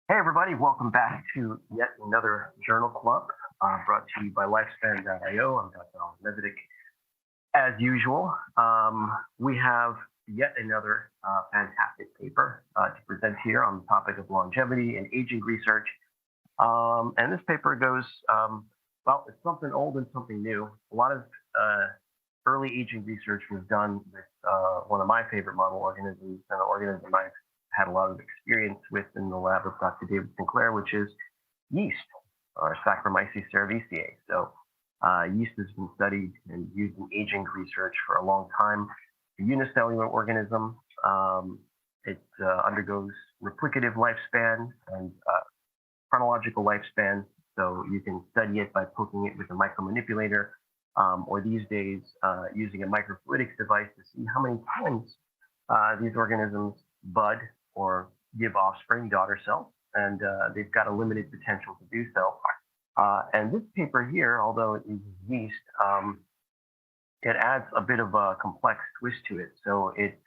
Hey, everybody, welcome back to yet another Journal Club brought to you by Lifespan.io. I'm Dr. Medvedik. As usual, we have yet another fantastic paper to present here on the topic of longevity and aging research. And this paper goes, well, it's something old and something new. A lot of early aging research was done with one of my favorite model organisms, and an organism I've had a lot of experience with in the lab of Dr. David Sinclair, which is yeast, or Saccharomyces cerevisiae. So yeast has been studied and used in aging research for a long time. A unicellular organism. It undergoes replicative lifespan and chronological lifespan. So you can study it by poking it with a micromanipulator, or these days using a microfluidics device to see how many times these organisms bud or give offspring, daughter cells, and they've got a limited potential to do so. And this paper here, although it uses yeast, it adds a bit of a complex twist to it. So it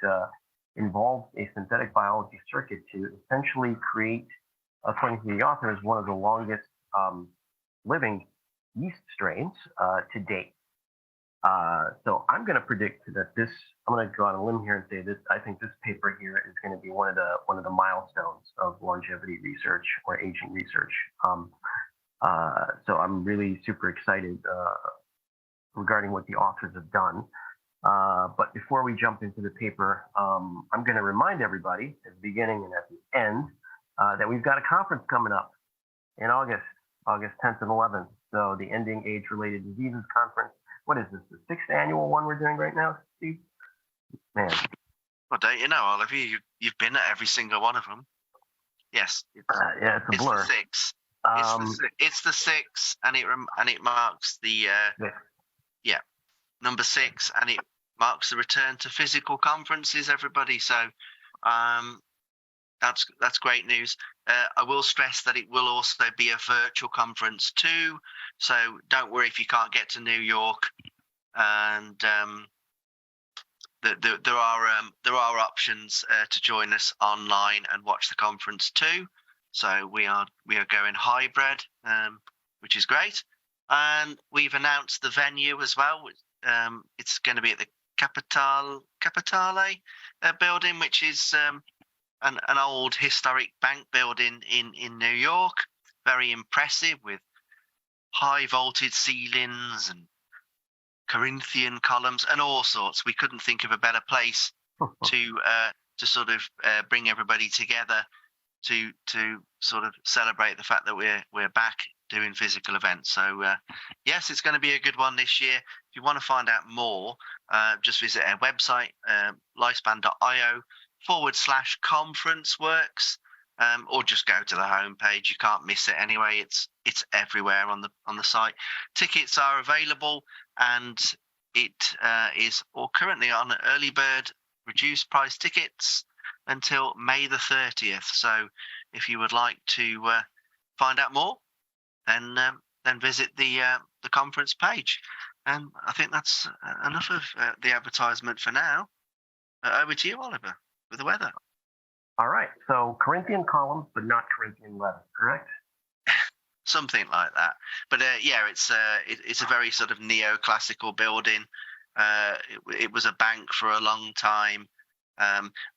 involves a synthetic biology circuit to essentially create, according to the authors, one of the longest living yeast strains to date. So I'm going to predict that I'm going to go on a limb here and say this. I think this paper here is going to be one of the milestones of longevity research or aging research. So I'm really super excited regarding what the authors have done. But before we jump into the paper, I'm going to remind everybody at the beginning and at the end that we've got a conference coming up in August 10th and 11th. So the Ending Age-Related Diseases Conference. What is this, the 6th annual one we're doing right now, Steve? Man. Well, don't you know, Oliver? You've been at every single one of them. Yes. It's a blur. It's the 6th. It's the 6th, and it marks the number 6, and it marks the return to physical conferences. Everybody, so that's great news. I will stress that it will also be a virtual conference too, so don't worry if you can't get to New York. And there are options to join us online and watch the conference too. So we are going hybrid, which is great. And we've announced the venue as well. It's going to be at the Capitale building, which is an old historic bank building in New York. Very impressive, with high vaulted ceilings and Corinthian columns and all sorts. We couldn't think of a better place to sort of bring everybody together to sort of celebrate the fact that we're back doing physical events. So yes, it's going to be a good one this year. If you want to find out more, just visit our website, lifespan.io/conference works, or just go to the homepage. You can't miss it anyway. It's everywhere on the site. Tickets are available, and it is currently on early bird reduced price tickets until May the 30th. So if you would like to find out more, then visit the conference page. And I think that's enough of the advertisement for now. Over to you, Oliver, with the weather. All right. So Corinthian columns, but not Corinthian letters, correct? Something like that. But it's a very sort of neoclassical building. It was a bank for a long time.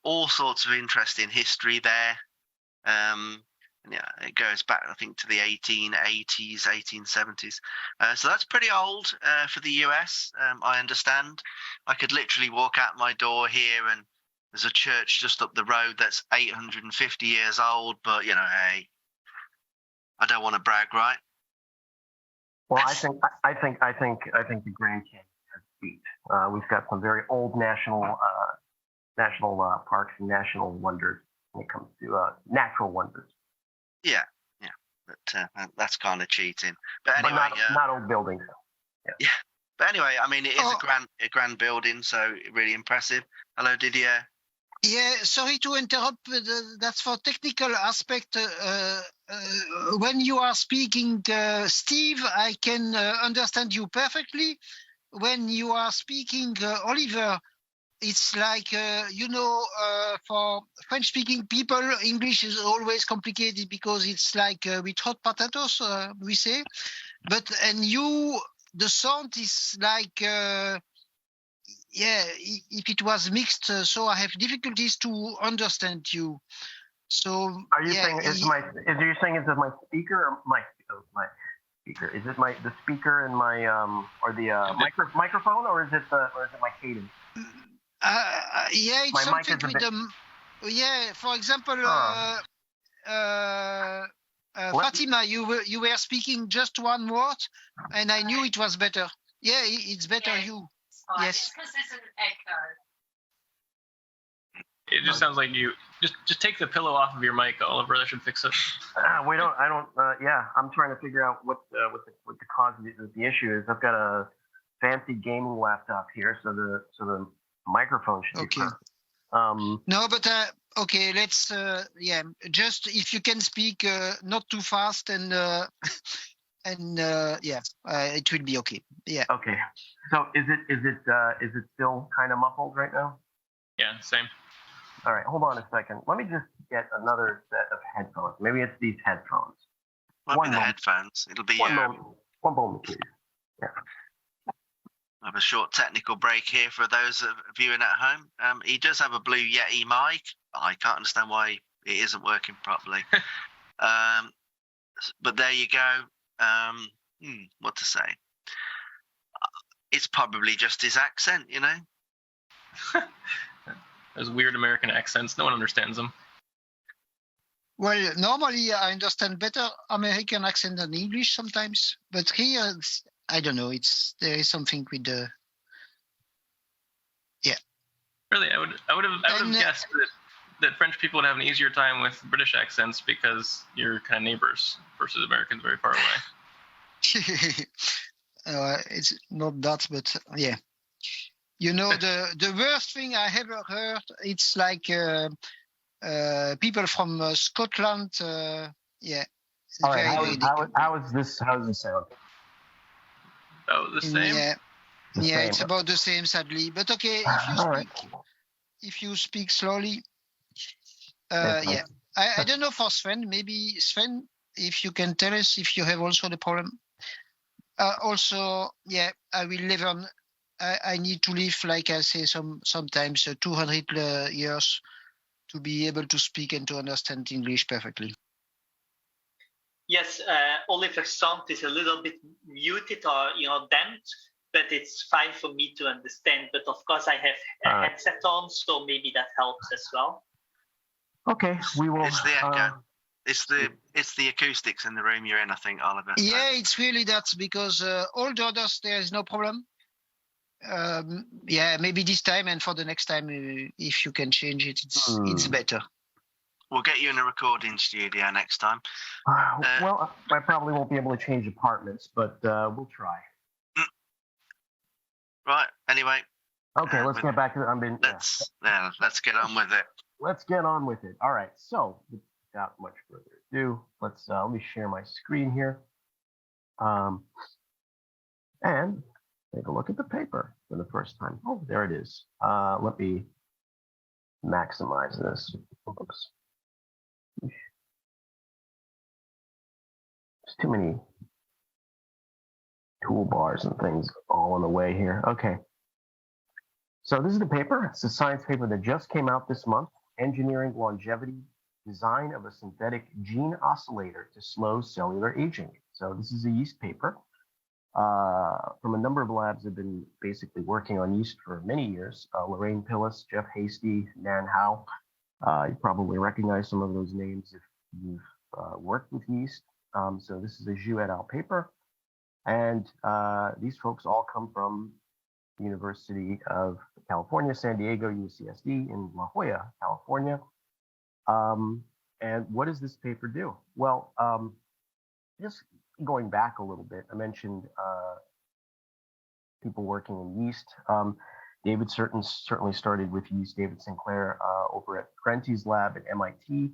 All sorts of interesting history there. It goes back, I think, to the 1880s, 1870s. So that's pretty old for the US, I understand. I could literally walk out my door here and there's a church just up the road that's 850 years old, but hey, I don't want to brag, right? Well, I think the Grand Canyon has beat. We've got some very old national parks and national wonders when it comes to natural wonders. Yeah, but that's kind of cheating. But anyway, not old buildings. Yeah. But anyway, I mean, it is a grand building, so really impressive. Hello, Didier. Yeah, sorry to interrupt, but that's for technical aspect. When you are speaking, Steve, I can understand you perfectly. When you are speaking, Oliver, it's like for French-speaking people, English is always complicated because it's like with hot potatoes, we say. But the sound is like if it was mixed, so I have difficulties to understand you. So Are you saying it's my speaker or my speaker? Is it the speaker in my or the microphone, or is it my cadence? It's my something mic is with the for example Fatima, you were speaking just one word and I knew it was better. It's better. Yes, it's because there's an echo. It just sounds like you just take the pillow off of your mic, Oliver. That should fix it. I'm trying to figure out what the cause of the issue is. I've got a fancy gaming laptop here, so the microphone should be perfect. No, but okay, let's just if you can speak not too fast and it will be okay. Yeah. Okay. So is it still kind of muffled right now? Yeah, same. All right, hold on a second. Let me just get another set of headphones. Maybe it's these headphones. Won't be the headphones. It'll be one moment, please. Yeah. I have a short technical break here for those viewing at home. He does have a Blue Yeti mic. I can't understand why it isn't working properly. But there you go. What to say? It's probably just his accent, you know. Those weird American accents. No one understands them. Well, normally I understand better American accent than English sometimes, but here I don't know. There is something with the Really, I would have guessed that French people would have an easier time with British accents because you're kind of neighbors versus Americans very far away. It's not that, but yeah. You know, the worst thing I ever heard, it's like people from Scotland. All right, how is this sound? Oh, the same? Yeah, it's about the same, sadly. But okay, if you speak slowly, I don't know for Sven. Maybe Sven, if you can tell us if you have also the problem. I will live on. I need to live, like I say, sometimes 200 years to be able to speak and to understand English perfectly. Yes, Oliver's sound is a little bit muted or damped, but it's fine for me to understand. But of course, I have a headset on, so maybe that helps as well. Okay, we will. It's the echo. It's the acoustics in the room you're in, I think, Oliver. Yeah, it's really that because all the others there is no problem. Maybe this time and for the next time, if you can change it, it's better. We'll get you in a recording studio next time. Well, I probably won't be able to change apartments, but we'll try. Right. Anyway. Okay, let's get back to it. Let's get on with it. Let's get on with it. All right. So, without much further ado, let me share my screen here, and take a look at the paper for the first time. Oh, there it is. Let me maximize this. Oops. There's too many toolbars and things all in the way here. Okay. So this is the paper. It's a science paper that just came out this month. Engineering longevity, design of a synthetic gene oscillator to slow cellular aging. So this is a yeast paper. From a number of labs have been basically working on yeast for many years. Lorraine Pillis, Jeff Hasty, Nan Howe. You probably recognize some of those names if you've worked with yeast. So this is a Zhu et al. Paper. And these folks all come from the University of California, San Diego, UCSD in La Jolla, California. And what does this paper do? Well, just going back a little bit, I mentioned people working in yeast. David certainly started with yeast. David Sinclair over at Krenti's lab at MIT.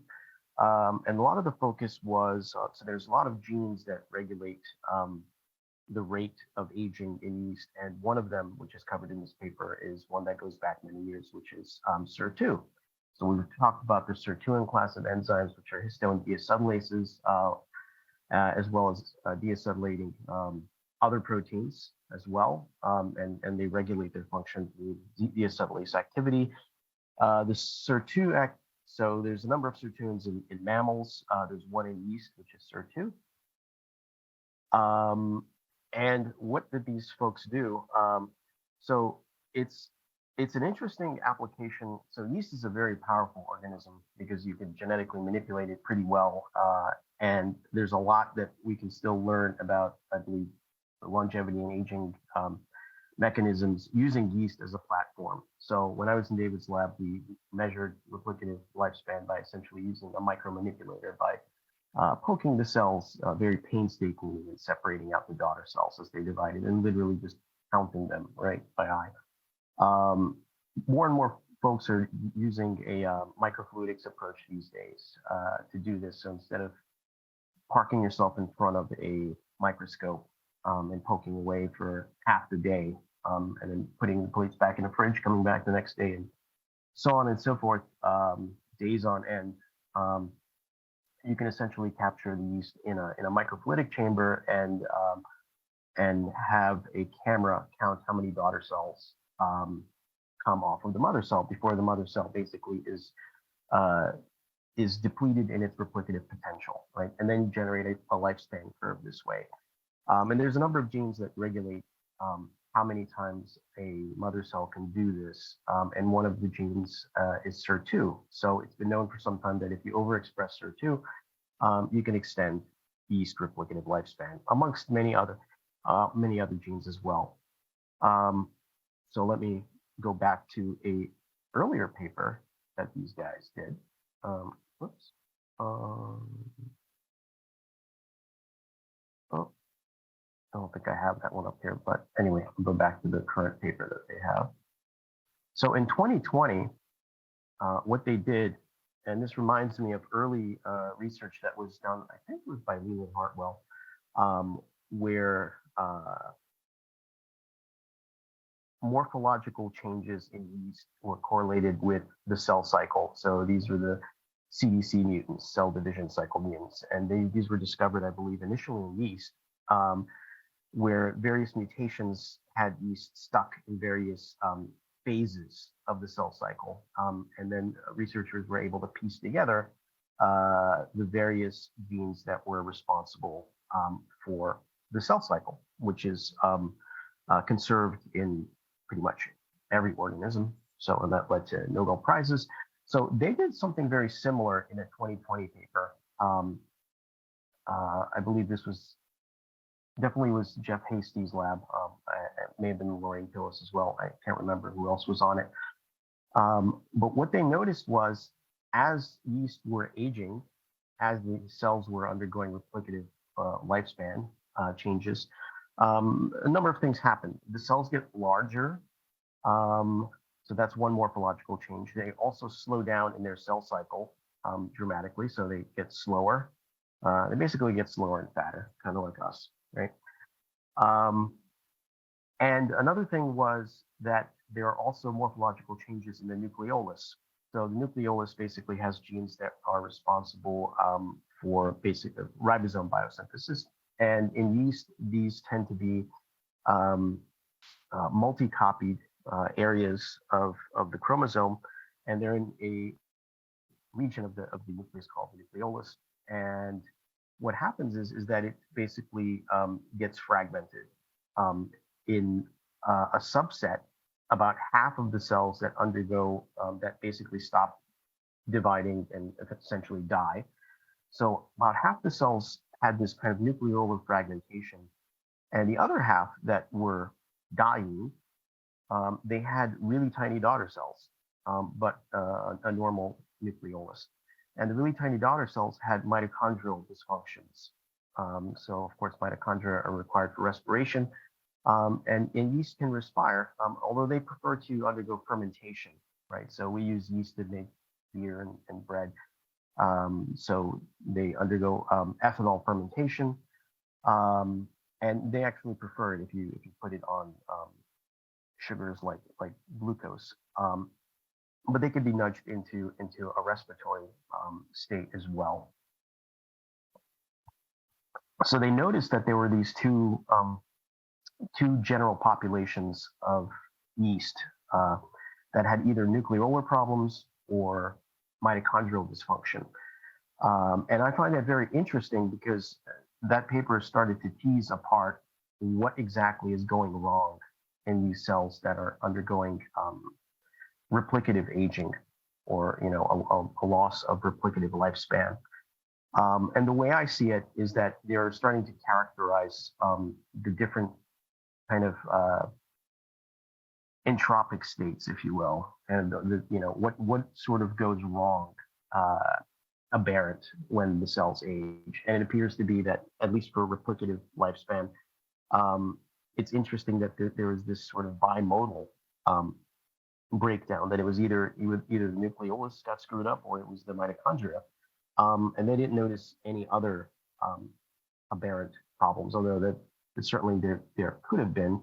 And a lot of the focus was, so there's a lot of genes that regulate the rate of aging in yeast. And one of them, which is covered in this paper, is one that goes back many years, which is SIR2. So we've talked about the sirtuin class of enzymes, which are histone deacetylases, as well as deacetylating other proteins as well, and they regulate their function through deacetylase activity. The SIR2 so there's a number of sirtuins in mammals. There's one in yeast, which is SIR2. And what did these folks do? So it's an interesting application. So yeast is a very powerful organism because you can genetically manipulate it pretty well. And there's a lot that we can still learn about, I believe, the longevity and aging mechanisms using yeast as a platform. So when I was in David's lab, we measured replicative lifespan by essentially using a micromanipulator by poking the cells very painstakingly and separating out the daughter cells as they divided and literally just counting them right by eye. More and more folks are using a microfluidics approach these days to do this. So instead of parking yourself in front of a microscope and poking away for half the day, and then putting the plates back in the fridge, coming back the next day, and so on and so forth, days on end, you can essentially capture the yeast in a microfluidic chamber and have a camera count how many daughter cells come off of the mother cell before the mother cell basically is depleted in its replicative potential, right? And then you generate a lifespan curve this way. And there's a number of genes that regulate how many times a mother cell can do this. And one of the genes is SIR2. So it's been known for some time that if you overexpress SIR2, you can extend yeast replicative lifespan, amongst many other genes as well. So let me go back to a earlier paper that these guys did. Whoops. Oh, I don't think I have that one up here, but anyway, I'll go back to the current paper that they have. So in 2020, what they did, and this reminds me of early research that was done, I think it was by Leland Hartwell, where morphological changes in yeast were correlated with the cell cycle. So these were the CDC mutants, cell division cycle mutants, and these were discovered, I believe, initially in yeast, where various mutations had yeast stuck in various phases of the cell cycle. And then researchers were able to piece together the various genes that were responsible for the cell cycle, which is conserved in pretty much every organism. So, and that led to Nobel Prizes. So they did something very similar in a 2020 paper. I believe this was Jeff Hasty's lab. It may have been Lorraine Pillis as well. I can't remember who else was on it. But what they noticed was, as yeast were aging, as the cells were undergoing replicative lifespan changes, a number of things happen. The cells get larger. So that's one morphological change. They also slow down in their cell cycle dramatically. So they get slower. They basically get slower and fatter, kind of like us, right? And another thing was that there are also morphological changes in the nucleolus. So the nucleolus basically has genes that are responsible for basic ribosome biosynthesis. And in yeast, these tend to be multi-copied areas of the chromosome, and they're in a region of the nucleus called the nucleolus. And what happens is that it basically gets fragmented in a subset. About half of the cells that undergo that basically stop dividing and essentially die. So about half the cells had this kind of nucleolar fragmentation, and the other half that were dying, they had really tiny daughter cells, but a normal nucleolus. And the really tiny daughter cells had mitochondrial dysfunctions. So of course, mitochondria are required for respiration. And yeast can respire, although they prefer to undergo fermentation, right? So we use yeast to make beer and bread. So they undergo ethanol fermentation. and they actually prefer it if you put it on sugars like glucose. But they could be nudged into a respiratory state as well. So they noticed that there were these two general populations of yeast that had either nucleolar problems or mitochondrial dysfunction. And I find that very interesting because that paper started to tease apart what exactly is going wrong in these cells that are undergoing replicative aging, or a loss of replicative lifespan. And the way I see it is that they're starting to characterize the different kind of entropic states, if you will, and what sort of goes wrong aberrant when the cells age. And it appears to be that, at least for replicative lifespan, it's interesting that there is this sort of bimodal breakdown, that it was either the nucleolus got screwed up or it was the mitochondria. And they didn't notice any other aberrant problems, although that certainly there could have been.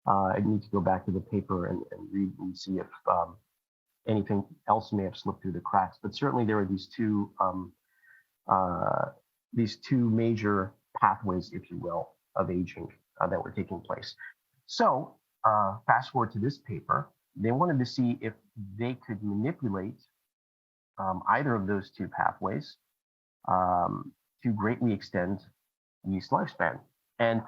I need to go back to the paper and read and see if anything else may have slipped through the cracks. But certainly there are these two major pathways, if you will, of aging that were taking place. So fast forward to this paper, they wanted to see if they could manipulate either of those two pathways to greatly extend yeast lifespan. And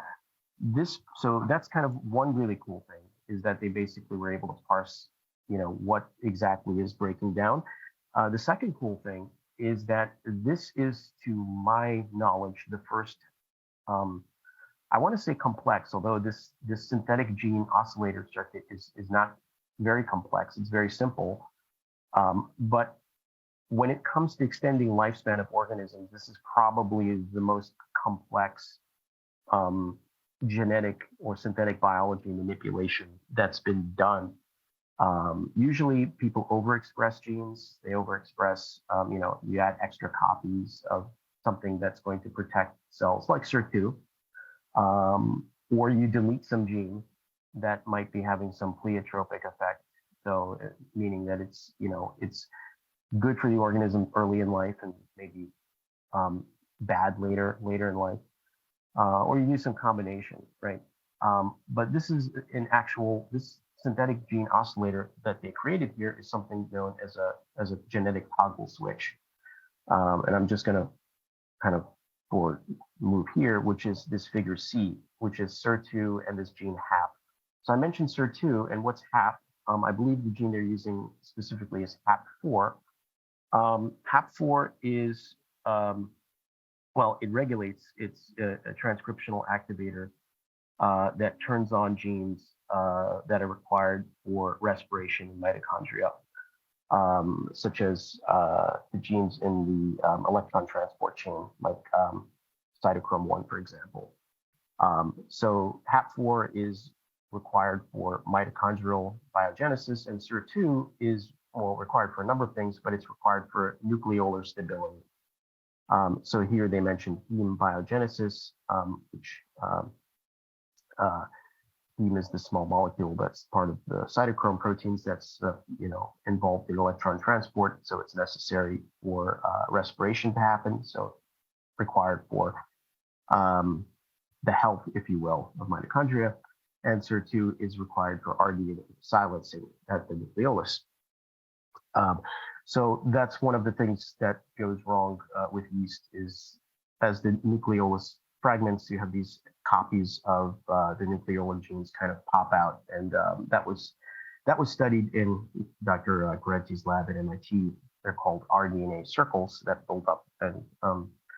so that's kind of one really cool thing, is that they basically were able to parse, what exactly is breaking down. The second cool thing is that this is, to my knowledge, the first, I want to say complex, although this synthetic gene oscillator circuit is not very complex. It's very simple. But when it comes to extending lifespan of organisms, this is probably the most complex genetic or synthetic biology manipulation that's been done. Usually people overexpress genes. They overexpress, you add extra copies of something that's going to protect cells, like SIR2, or you delete some gene that might be having some pleiotropic effect. So meaning that it's good for the organism early in life and maybe bad later in life, or you use some combination, right? But this is this synthetic gene oscillator that they created here is something known as a genetic toggle switch. And I'm just going to kind of move here, which is this figure C, which is SIR2 and this gene HAP. So I mentioned SIR2, and what's HAP? I believe the gene they're using specifically is HAP4. HAP4 is, it regulates, it's a transcriptional activator that turns on genes that are required for respiration in mitochondria, such as the genes in the electron transport chain, like cytochrome 1, for example. So HAP4 is required for mitochondrial biogenesis, and SIR2 is required for a number of things, but it's required for nucleolar stability. So here they mentioned heme biogenesis, which heme is the small molecule that's part of the cytochrome proteins that's involved in electron transport. So it's necessary for respiration to happen. So required for the health, if you will, of mitochondria. And SIR2 is required for RD silencing at the nucleolus. So that's one of the things that goes wrong with yeast, is as the nucleolus fragments, you have these copies of the nucleolar genes kind of pop out, and that was studied in Dr. Guarenti's lab at MIT. They're called rDNA circles that build up and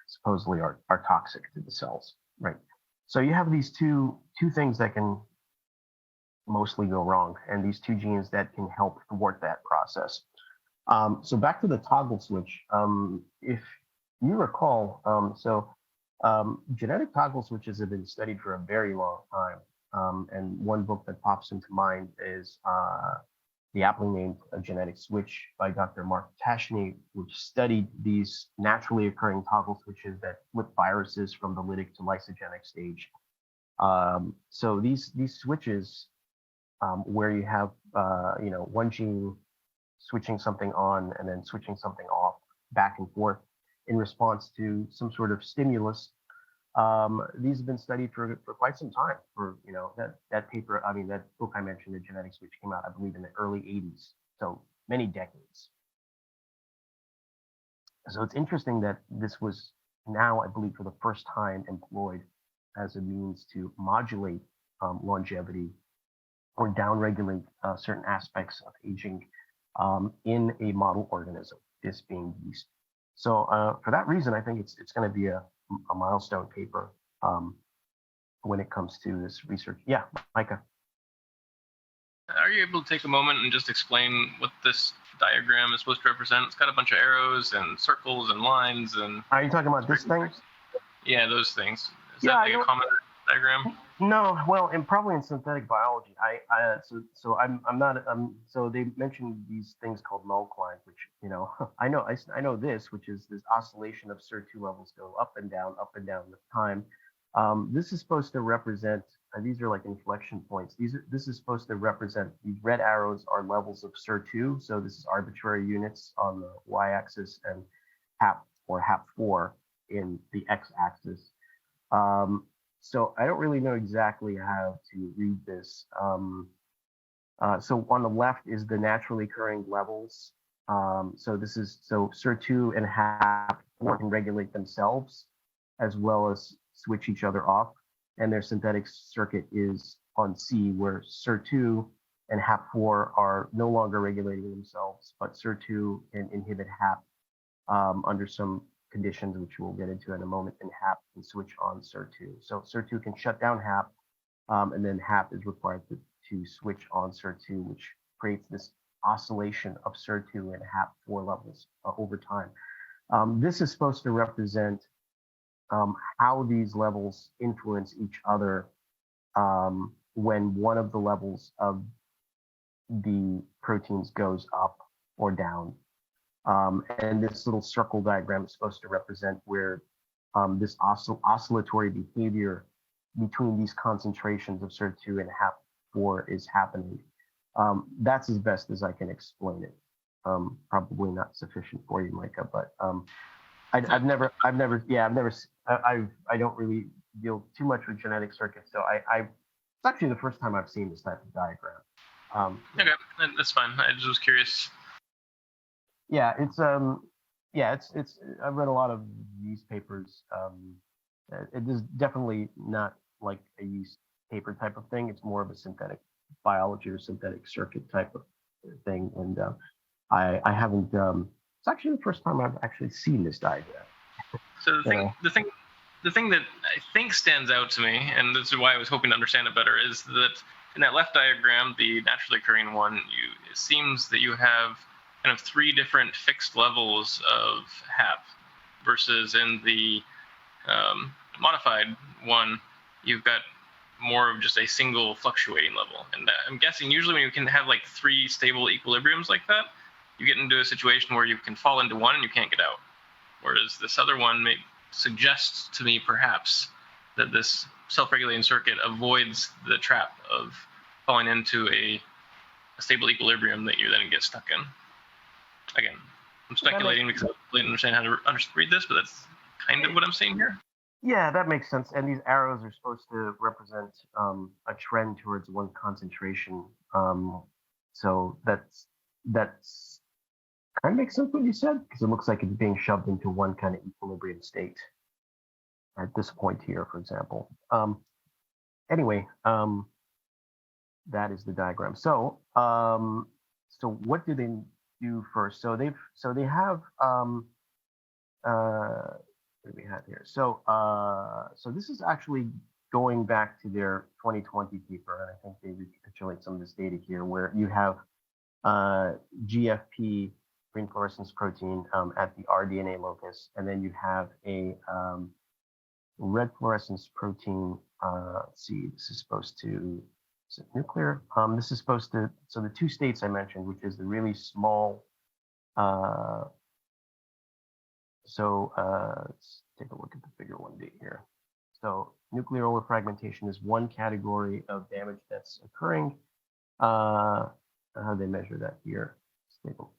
supposedly are toxic to the cells, right? So you have these two things that can mostly go wrong, and these two genes that can help thwart that process. So back to the toggle switch. If you recall, genetic toggle switches have been studied for a very long time. And one book that pops into mind is the aptly named A Genetic Switch by Dr. Mark Tashny, which studied these naturally occurring toggle switches that flip viruses from the lytic to lysogenic stage. So these switches, where you have one gene switching something on and then switching something off back and forth in response to some sort of stimulus. These have been studied for quite some time. For that paper, that book I mentioned, The Genetic Switch, came out, I believe, in the early 80s, so many decades. So it's interesting that this was now, I believe, for the first time employed as a means to modulate longevity or downregulate certain aspects of aging in a model organism, this being yeast. So for that reason, I think it's going to be a milestone paper when it comes to this research. Yeah, Micah. Are you able to take a moment and just explain what this diagram is supposed to represent? It's got a bunch of arrows and circles and lines and. Are you talking about this thing? Yeah, those things. Is that like a common diagram? No, well, and probably in synthetic biology. I'm not. So they mentioned these things called null lines, which I know this, which is this oscillation of SIR2 levels go up and down with time. This is supposed to represent. These are like inflection points. This is supposed to represent. These red arrows are levels of SIR2. So this is arbitrary units on the y-axis and HAP or HAP4 in the x-axis. So I don't really know exactly how to read this. So on the left is the naturally occurring levels. So SIR2 and HAP4 can regulate themselves as well as switch each other off. And their synthetic circuit is on C, where SIR2 and HAP4 are no longer regulating themselves, but SIR2 can inhibit HAP under some conditions, which we'll get into in a moment, and HAP can switch on SIR2. So SIR2 can shut down HAP, and then HAP is required to switch on SIR2, which creates this oscillation of SIR2 and HAP4 levels over time. This is supposed to represent how these levels influence each other when one of the levels of the proteins goes up or down. And this little circle diagram is supposed to represent where this oscillatory behavior between these concentrations of SIR2 and HAP4 is happening. That's as best as I can explain it. Probably not sufficient for you, Micah, but I don't really deal too much with genetic circuits, so it's actually the first time I've seen this type of diagram. Okay, that's fine. I just was curious. Yeah, it's I've read a lot of yeast papers. It is definitely not like a yeast paper type of thing. It's more of a synthetic biology or synthetic circuit type of thing, and I haven't. It's actually the first time I've actually seen this diagram. So the thing that I think stands out to me, and this is why I was hoping to understand it better, is that in that left diagram, the naturally occurring one, it seems that you have kind of 3 different fixed levels of HAP, versus in the modified one, you've got more of just a single fluctuating level. And I'm guessing usually when you can have like 3 stable equilibriums like that, you get into a situation where you can fall into one and you can't get out. Whereas this other one may suggest to me perhaps that this self-regulating circuit avoids the trap of falling into a stable equilibrium that you then get stuck in. Again, I'm speculating because I don't understand how to read this, but that's kind of what I'm seeing here. Yeah, that makes sense. And these arrows are supposed to represent a trend towards one concentration. So that's kind of makes sense what you said, because it looks like it's being shoved into one kind of equilibrium state at this point here, for example. Anyway, that is the diagram. So what do they do first? So they have what do we have here? So this is actually going back to their 2020 paper, and I think they recapitulate some of this data here, where you have GFP, green fluorescence protein, at the rDNA locus, and then you have a red fluorescence protein. Let's see, this is supposed to, is it nuclear? This is supposed to, so the 2 states I mentioned, which is the really small, let's take a look at the figure 1D here. So nucleolar fragmentation is one category of damage that's occurring. How do they measure that here? Stable.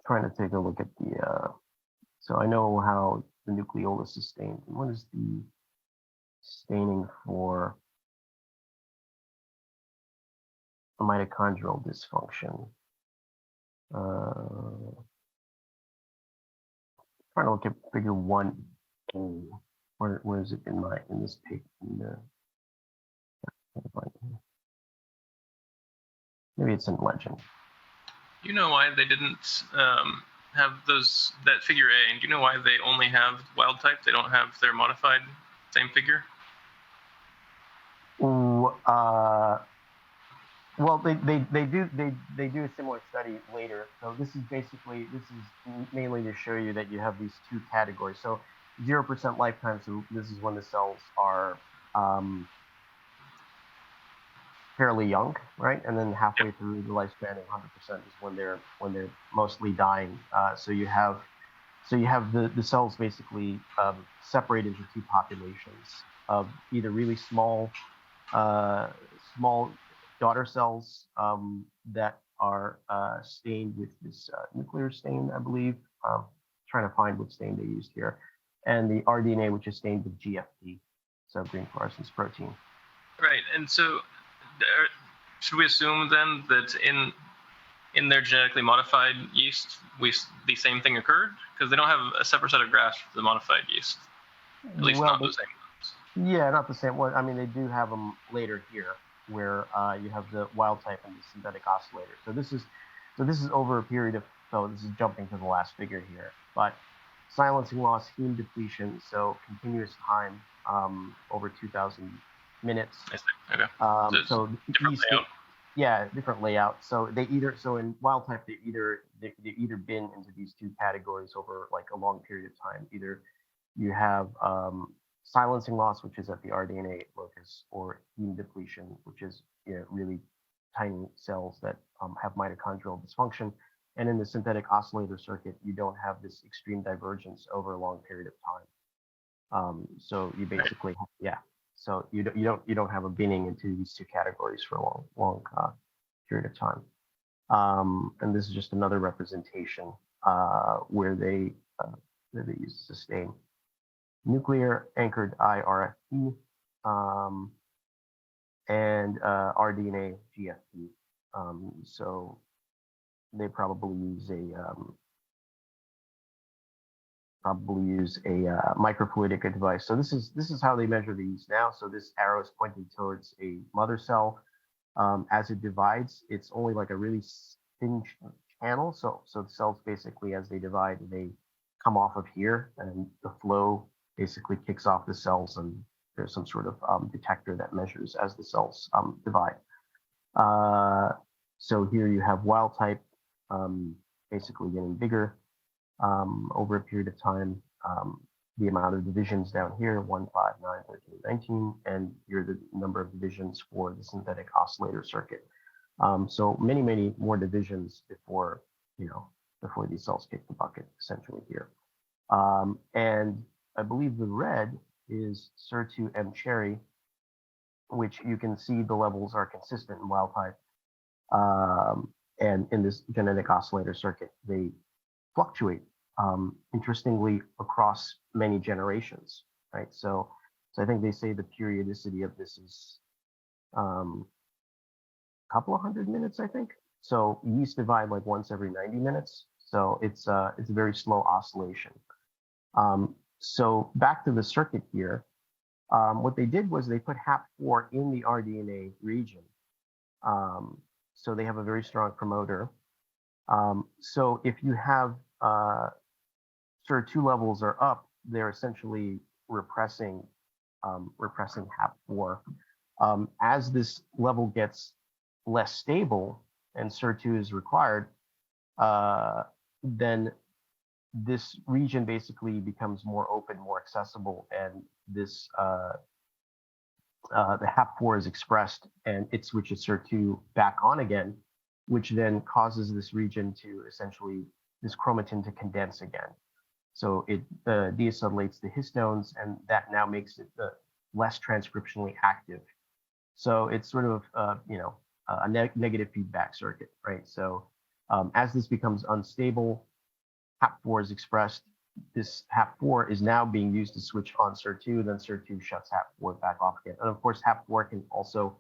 Trying to take a look at the, so I know how the nucleolus is stained. What is the staining for a mitochondrial dysfunction? Trying to look at figure 1A. Where is it in this paper? Maybe it's in legend. You know why they didn't have that figure A, and do you know why they only have wild type? They don't have their modified same figure? Well, they do a similar study later. So this is mainly to show you that you have these two categories. So 0% lifetime. So this is when the cells are fairly young, right? And then halfway through the lifespan, 100% is when they're mostly dying. So you have the cells basically separate into two populations of either really small daughter cells that are stained with this nuclear stain, I believe. Trying to find what stain they used here, and the rDNA, which is stained with GFP, so green fluorescence protein. Right, and so should we assume then that in their genetically modified yeast, the same thing occurred? Because they don't have a separate set of graphs for the modified yeast. At least not the same ones. Yeah, not the same one. I mean, they do have them later here, where you have the wild type and the synthetic oscillator. So this is over a period of. So this is jumping to the last figure here, but silencing loss, heme depletion, so continuous time over 2,000 minutes. Okay. So different layout. Yeah, different layout. So in wild type they either bin into these two categories over like a long period of time. Either you have silencing loss, which is at the rDNA locus, or heme depletion, which is really tiny cells that have mitochondrial dysfunction. And in the synthetic oscillator circuit, you don't have this extreme divergence over a long period of time. So you basically, So you don't have a binning into these two categories for a long period of time. And this is just another representation where they use sustain. Nuclear anchored IRFP and rDNA GFP. So they probably use a microfluidic device. So this is how they measure these now. So this arrow is pointing towards a mother cell. As it divides, it's only like a really thin channel. So the cells basically, as they divide, they come off of here, and the flow basically kicks off the cells, and there's some sort of detector that measures as the cells divide. So here you have wild type basically getting bigger over a period of time. The amount of divisions down here, 1, 5, 9, 13, 19, and here the number of divisions for the synthetic oscillator circuit. So many more divisions before these cells kick the bucket, essentially here. And I believe the red is SIR2M cherry, which you can see the levels are consistent in wild type. And in this genetic oscillator circuit, they fluctuate, interestingly, across many generations, right? So I think they say the periodicity of this is a couple of hundred minutes, I think. So yeast divide like once every 90 minutes. So it's a very slow oscillation. So back to the circuit here, what they did was they put HAP4 in the rDNA region. So they have a very strong promoter. So if you have SIR2 levels are up, they're essentially repressing HAP4. As this level gets less stable and SIR2 is required, then this region basically becomes more open, more accessible, and this the HAP4 is expressed, and it switches SIR2 back on again, which then causes this region to essentially, this chromatin to condense again. So it deacetylates the histones, and that now makes it less transcriptionally active. So it's sort of, a negative feedback circuit, right? So as this becomes unstable, HAP4 is expressed. This HAP4 is now being used to switch on SIR2, then SIR2 shuts HAP4 back off again. And of course, HAP4 can also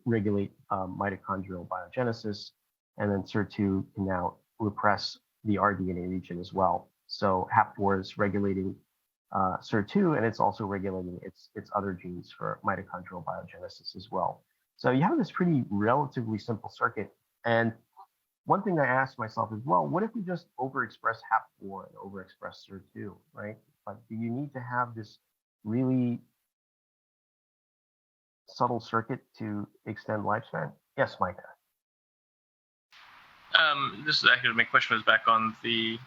regulate mitochondrial biogenesis, and then SIR2 can now repress the rDNA region as well. So HAP4 is regulating SIR2, and it's also regulating its other genes for mitochondrial biogenesis as well. So you have this pretty relatively simple circuit. And one thing I asked myself is, well, what if we just overexpress HAP4 and overexpress SIR2, right? But do you need to have this really subtle circuit to extend lifespan? Yes, Micah. This is actually, my question was back on the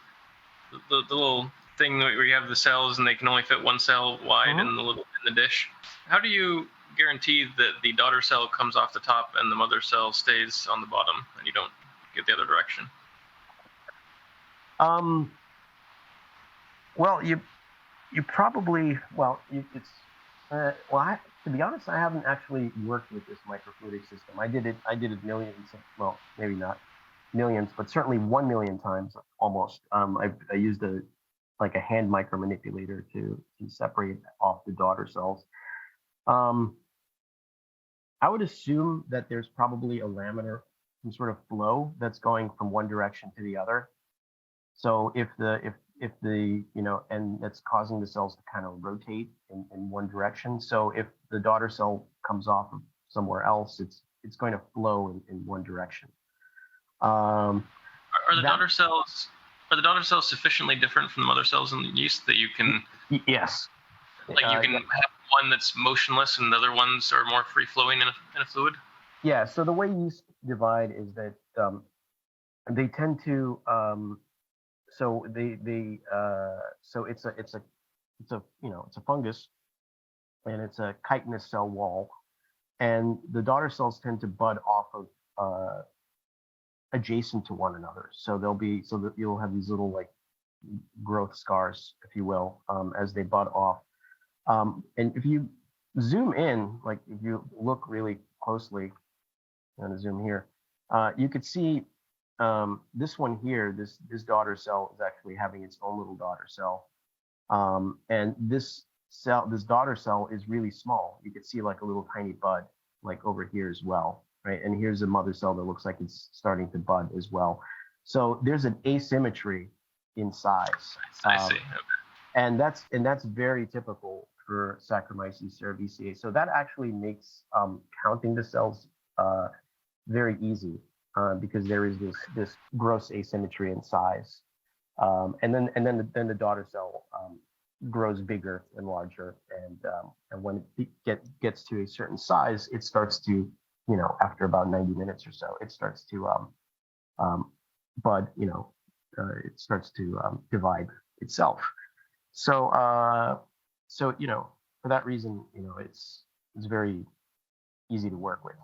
little thing where you have the cells and they can only fit one cell wide in the dish. How do you guarantee that the daughter cell comes off the top and the mother cell stays on the bottom and you don't get the other direction? Well, you probably, to be honest, I haven't actually worked with this microfluidic system. I did it millions, well, maybe not millions, but certainly 1 million times almost. I used a hand micromanipulator to separate off the daughter cells. I would assume that there's probably a laminar, some sort of flow that's going from one direction to the other. So if the and that's causing the cells to kind of rotate in one direction. So if the daughter cell comes off of somewhere else, it's going to flow in one direction. Are the daughter cells sufficiently different from the mother cells in yeast that you can? Yes. Like you can have one that's motionless and the other ones are more free flowing in a fluid. Yeah. So the way yeast divide is that they tend to so it's a fungus, and it's a chitinous cell wall, and the daughter cells tend to bud off of adjacent to one another. So that you'll have these little growth scars, if you will, as they bud off. And if you zoom in, if you look really closely, I'm going to zoom here, you could see this one here, this daughter cell is actually having its own little daughter cell. And this daughter cell is really small. You could see a little tiny bud over here as well, right? And here's a mother cell that looks like it's starting to bud as well. So there's an asymmetry in size. I see. Okay. And that's very typical for Saccharomyces cerevisiae. So that actually makes counting the cells very easy because there is this gross asymmetry in size, and then the daughter cell grows bigger and larger, and when it gets to a certain size, it starts to, after about 90 minutes or so, it starts to bud. It starts to divide itself. So for that reason, it's very easy to work with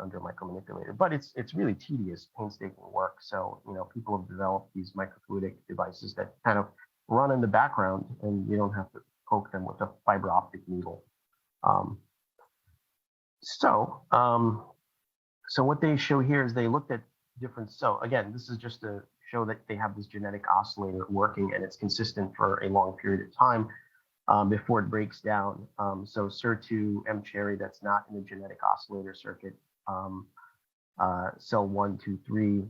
under micromanipulator, but it's really tedious, painstaking work. So people have developed these microfluidic devices that kind of run in the background, and you don't have to poke them with a fiber optic needle. So what they show here is they looked at different. So again, this is just to show that they have this genetic oscillator working, and it's consistent for a long period of time before it breaks down. So SIR2 M cherry, that's not in the genetic oscillator circuit. Cell 1, 2, 3,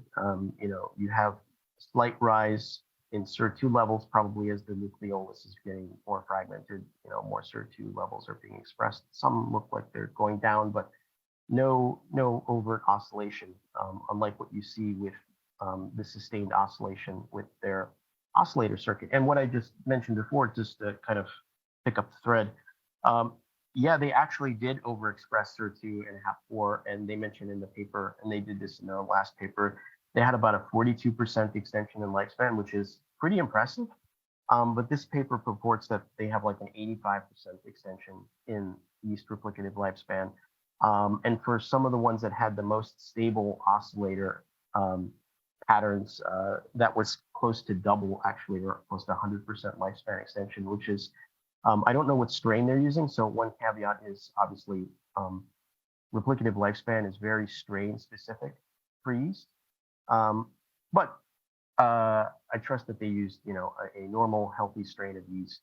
you have slight rise in SIR2 levels, probably as the nucleolus is getting more fragmented. More SIR2 levels are being expressed. Some look like they're going down, but no overt oscillation, unlike what you see with the sustained oscillation with their oscillator circuit. And what I just mentioned before, just to kind of pick up the thread, they actually did overexpress SIR2 and HAP4, and they mentioned in the paper, and they did this in their last paper, they had about a 42% extension in lifespan, which is pretty impressive. But this paper purports that they have an 85% extension in yeast replicative lifespan. And for some of the ones that had the most stable oscillator patterns, that was close to double, actually, or close to 100% lifespan extension, which is, I don't know what strain they're using. So one caveat is obviously replicative lifespan is very strain specific for yeast. But I trust that they used, a normal healthy strain of yeast,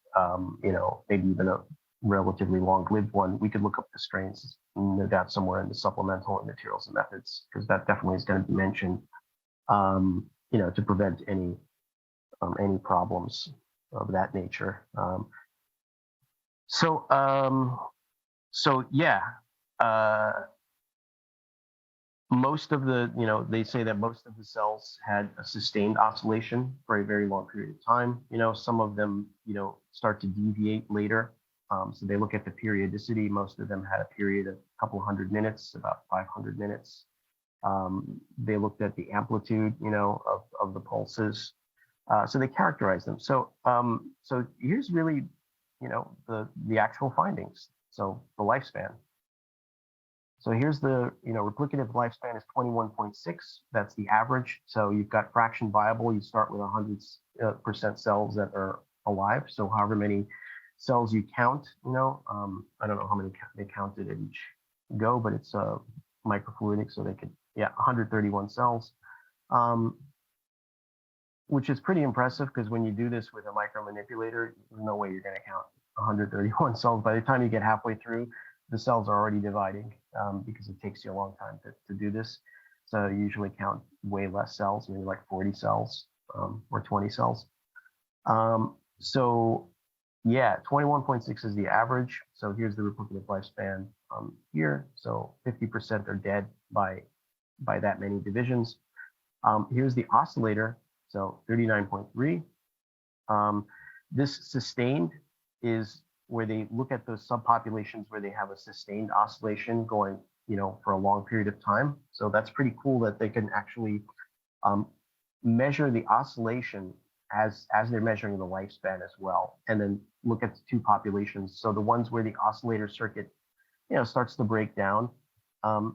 maybe even a relatively long-lived one. We could look up the strains, no doubt, somewhere in the supplemental and materials and methods, because that definitely is going to be mentioned, to prevent any problems of that nature. So yeah. Most of the, they say that most of the cells had a sustained oscillation for a very long period of time. Some of them, start to deviate later. So they look at the periodicity. Most of them had a period of a couple hundred minutes, about 500 minutes. They looked at the amplitude, of the pulses. So they characterized them. So here's really, the actual findings. So the lifespan. So here's the, replicative lifespan is 21.6. That's the average. So you've got fraction viable. You start with 100% cells that are alive. So however many cells you count, I don't know how many they counted at each go, but it's microfluidic. So they could, 131 cells, which is pretty impressive because when you do this with a micromanipulator, there's no way you're going to count 131 cells. By the time you get halfway through, the cells are already dividing because it takes you a long time to do this. So you usually count way less cells, maybe like 40 cells or 20 cells. So yeah, 21.6 is the average. So here's the replicative lifespan here. So 50% are dead by that many divisions. Here's the oscillator. So 39.3. This sustained is where they look at those subpopulations where they have a sustained oscillation going, for a long period of time. So that's pretty cool that they can actually measure the oscillation as they're measuring the lifespan as well, and then look at the two populations. So the ones where the oscillator circuit, starts to break down,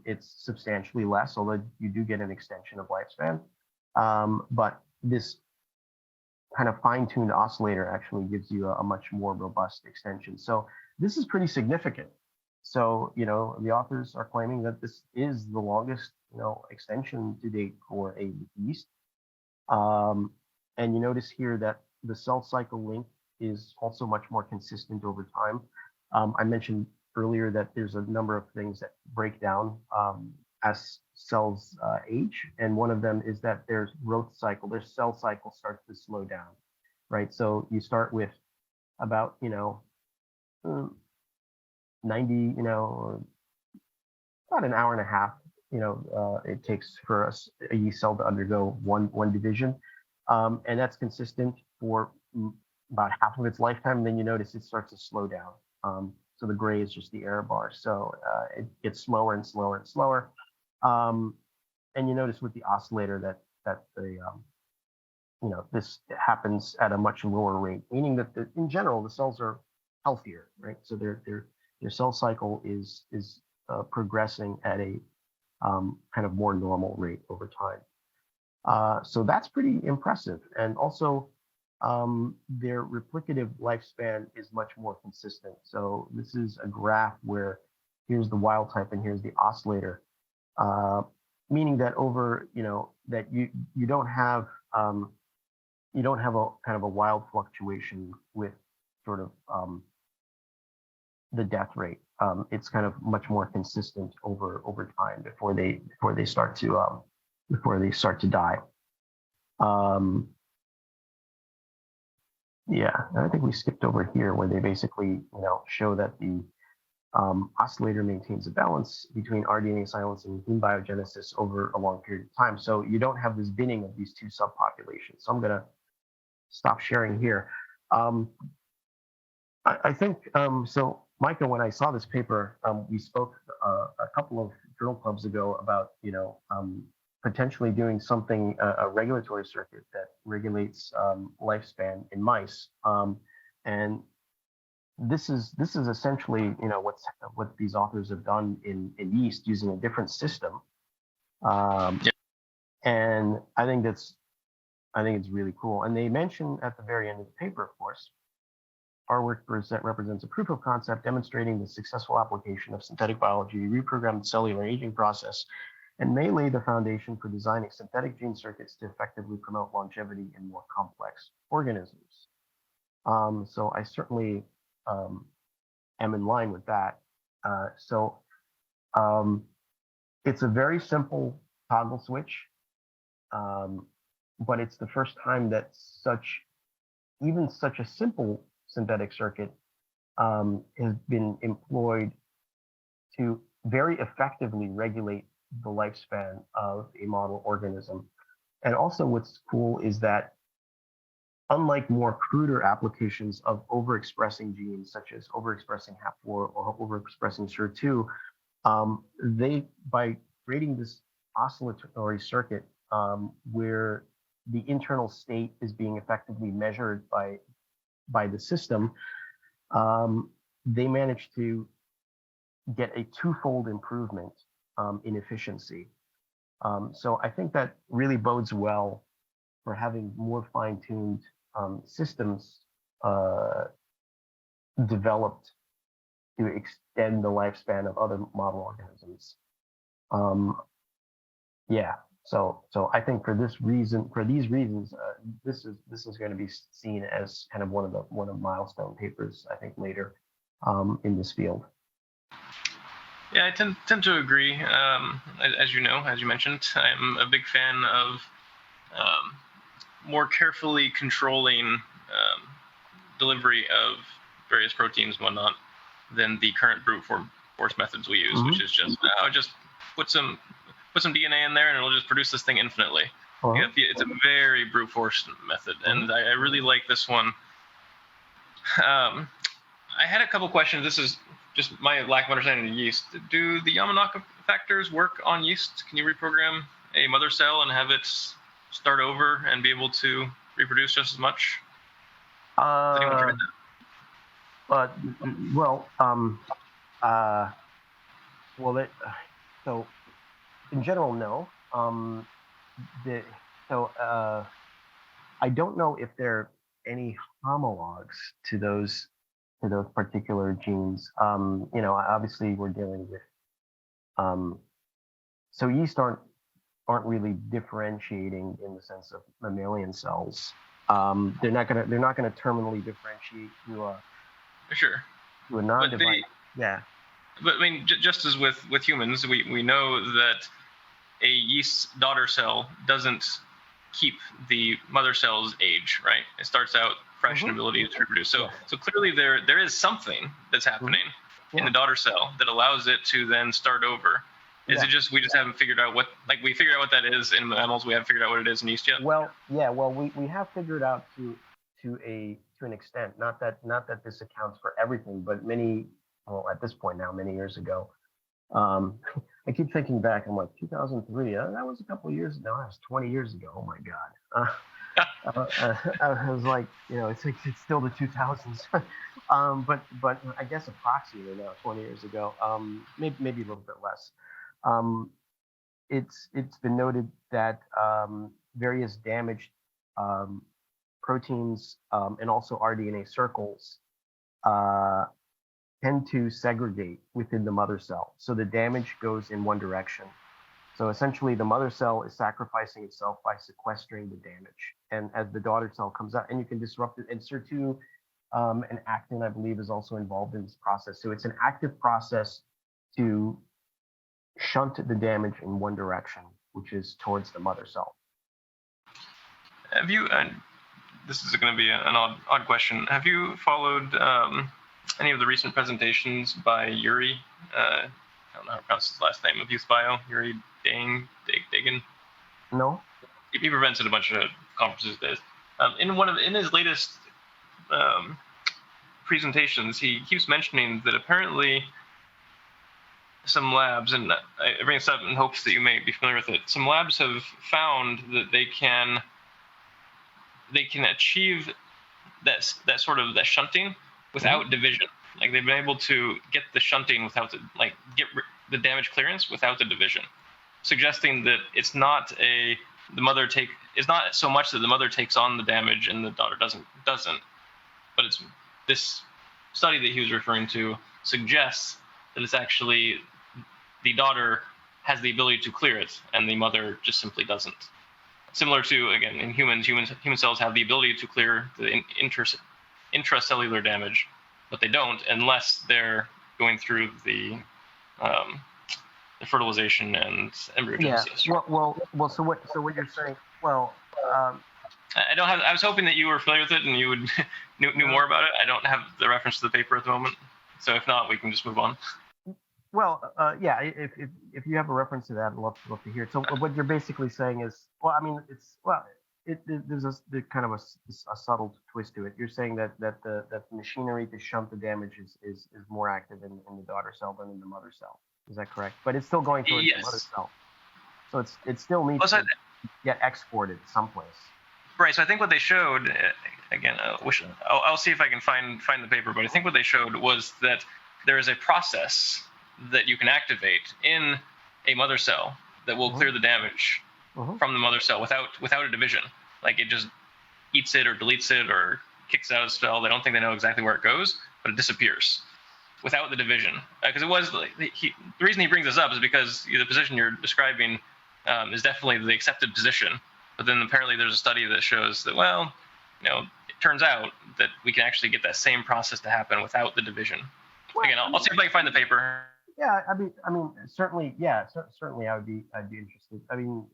it's substantially less, although you do get an extension of lifespan. But this kind of fine-tuned oscillator actually gives you a much more robust extension. So this is pretty significant. So, the authors are claiming that this is the longest, extension to date for a yeast. And you notice here that the cell cycle length is also much more consistent over time. I mentioned earlier that there's a number of things that break down as cells age, and one of them is that their growth cycle, their cell cycle starts to slow down, right? So you start with about 90, about an hour and a half, it takes for a yeast cell to undergo one division, and that's consistent for about half of its lifetime. And then you notice it starts to slow down. So the gray is just the error bar. So it gets slower and slower and slower. And you notice with the oscillator that the this happens at a much lower rate, meaning that in general the cells are healthier, right? So their cell cycle is progressing at a kind of more normal rate over time. So that's pretty impressive, and also their replicative lifespan is much more consistent. So this is a graph where here's the wild type and here's the oscillator. Meaning that over, that you don't have a kind of a wild fluctuation with sort of the death rate. It's kind of much more consistent over time before they start to die. Yeah, I think we skipped over here where they basically show that the oscillator maintains a balance between rDNA silencing and heme biogenesis over a long period of time. So you don't have this binning of these two subpopulations. So I'm going to stop sharing here. I think, so Micah, when I saw this paper, we spoke a couple of journal clubs ago about, potentially doing something, a regulatory circuit that regulates lifespan in mice. And this is essentially, what these authors have done in yeast using a different system. And I think it's really cool. And they mention at the very end of the paper, of course, our work represents a proof of concept demonstrating the successful application of synthetic biology, reprogrammed cellular aging process, and may lay the foundation for designing synthetic gene circuits to effectively promote longevity in more complex organisms. So I certainly am in line with that. It's a very simple toggle switch, but it's the first time that such a simple synthetic circuit has been employed to very effectively regulate the lifespan of a model organism. And also what's cool is that unlike more cruder applications of overexpressing genes, such as overexpressing HAP4 or overexpressing SURE2, by creating this oscillatory circuit where the internal state is being effectively measured by the system, they managed to get a twofold improvement in efficiency. So I think that really bodes well for having more fine-tuned systems developed to extend the lifespan of other model organisms. So I think for these reasons, this is going to be seen as kind of one of milestone papers, I think, later in this field. Yeah, I tend to agree. As you mentioned, I'm a big fan of more carefully controlling delivery of various proteins and whatnot than the current brute force methods we use, which is just put some DNA in there and it'll just produce this thing infinitely. It's a very brute force method, and I really like this one. I had a couple questions. This is just my lack of understanding of yeast. Do the Yamanaka factors work on yeast? Can you reprogram a mother cell and have it start over and be able to reproduce just as much? Has anyone tried that? So in general, no. I don't know if there are any homologs to those particular genes. Obviously we're dealing with so yeast aren't really differentiating in the sense of mammalian cells. They're not gonna terminally differentiate to a non-divided. But I mean, just as with humans, we know that a yeast daughter cell doesn't keep the mother cell's age, right? It starts out fresh and ability to reproduce. So clearly there is something that's happening in the daughter cell that allows it to then start over. Is it just we just haven't figured out we figured out what that is in mammals, we haven't figured out what it is in yeast yet? We have figured out to an extent, not that this accounts for everything, but at this point now, many years ago. I keep thinking back, I'm like 2003, that was a couple of years ago. That was 20 years ago. Oh my God. I was like, it's still the 2000s. But I guess approximately now, 20 years ago, maybe a little bit less. It's been noted that various damaged proteins and also rDNA circles tend to segregate within the mother cell. So the damage goes in one direction. So essentially the mother cell is sacrificing itself by sequestering the damage. And as the daughter cell comes out, and you can disrupt it, and SIR2 and actin, I believe, is also involved in this process. So it's an active process to shunt the damage in one direction, which is towards the mother cell. Have you, this is going to be an odd question, have you followed any of the recent presentations by Yuri, I don't know how to pronounce his last name, of Youth Bio, Yuri Dagan? No. He presents at a bunch of conferences these days. In his latest presentations, he keeps mentioning that apparently some labs, and I bring this up in hopes that you may be familiar with it, some labs have found that they can achieve that shunting without division. Like they've been able to get the shunting without the damage clearance without the division, suggesting that it's not it's not so much that the mother takes on the damage and the daughter doesn't, but it's this study that he was referring to suggests that it's actually the daughter has the ability to clear it and the mother just simply doesn't. Similar to, again, in human cells have the ability to clear the intracellular damage, but they don't unless they're going through the fertilization and embryogenesis. Yeah. Well. So what you're saying? Well, I was hoping that you were familiar with it and you would knew more about it. I don't have the reference to the paper at the moment, so if not, we can just move on. Well, yeah. If you have a reference to that, I'd love to hear it. So what you're basically saying is, there's kind of a subtle twist to it. You're saying that the machinery to shunt the damage is more active in the daughter cell than in the mother cell. Is that correct? But it's still going towards the mother cell, so it still needs to get exported someplace. Right. So I think what they showed, again, I'll see if I can find the paper. But I think what they showed was that there is a process that you can activate in a mother cell that will clear the damage from the mother cell without a division. Like it just eats it or deletes it or kicks it out of the cell. They don't think they know exactly where it goes, but it disappears without the division. Because it was the reason he brings this up is because the position you're describing is definitely the accepted position. But then apparently there's a study that shows that, well, it turns out that we can actually get that same process to happen without the division. Well, again, I'll see if I can find the paper. Yeah, I mean, certainly, yeah, certainly, I'd be interested. I mean,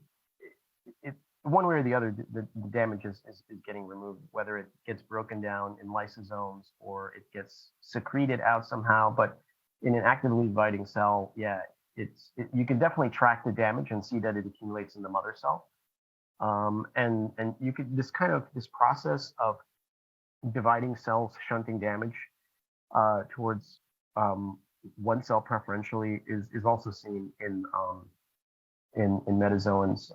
it one way or the other, the damage is getting removed, whether it gets broken down in lysosomes or it gets secreted out somehow. But in an actively dividing cell, yeah, you can definitely track the damage and see that it accumulates in the mother cell. And you could this process of dividing cells, shunting damage towards one cell preferentially is also seen in metazoans.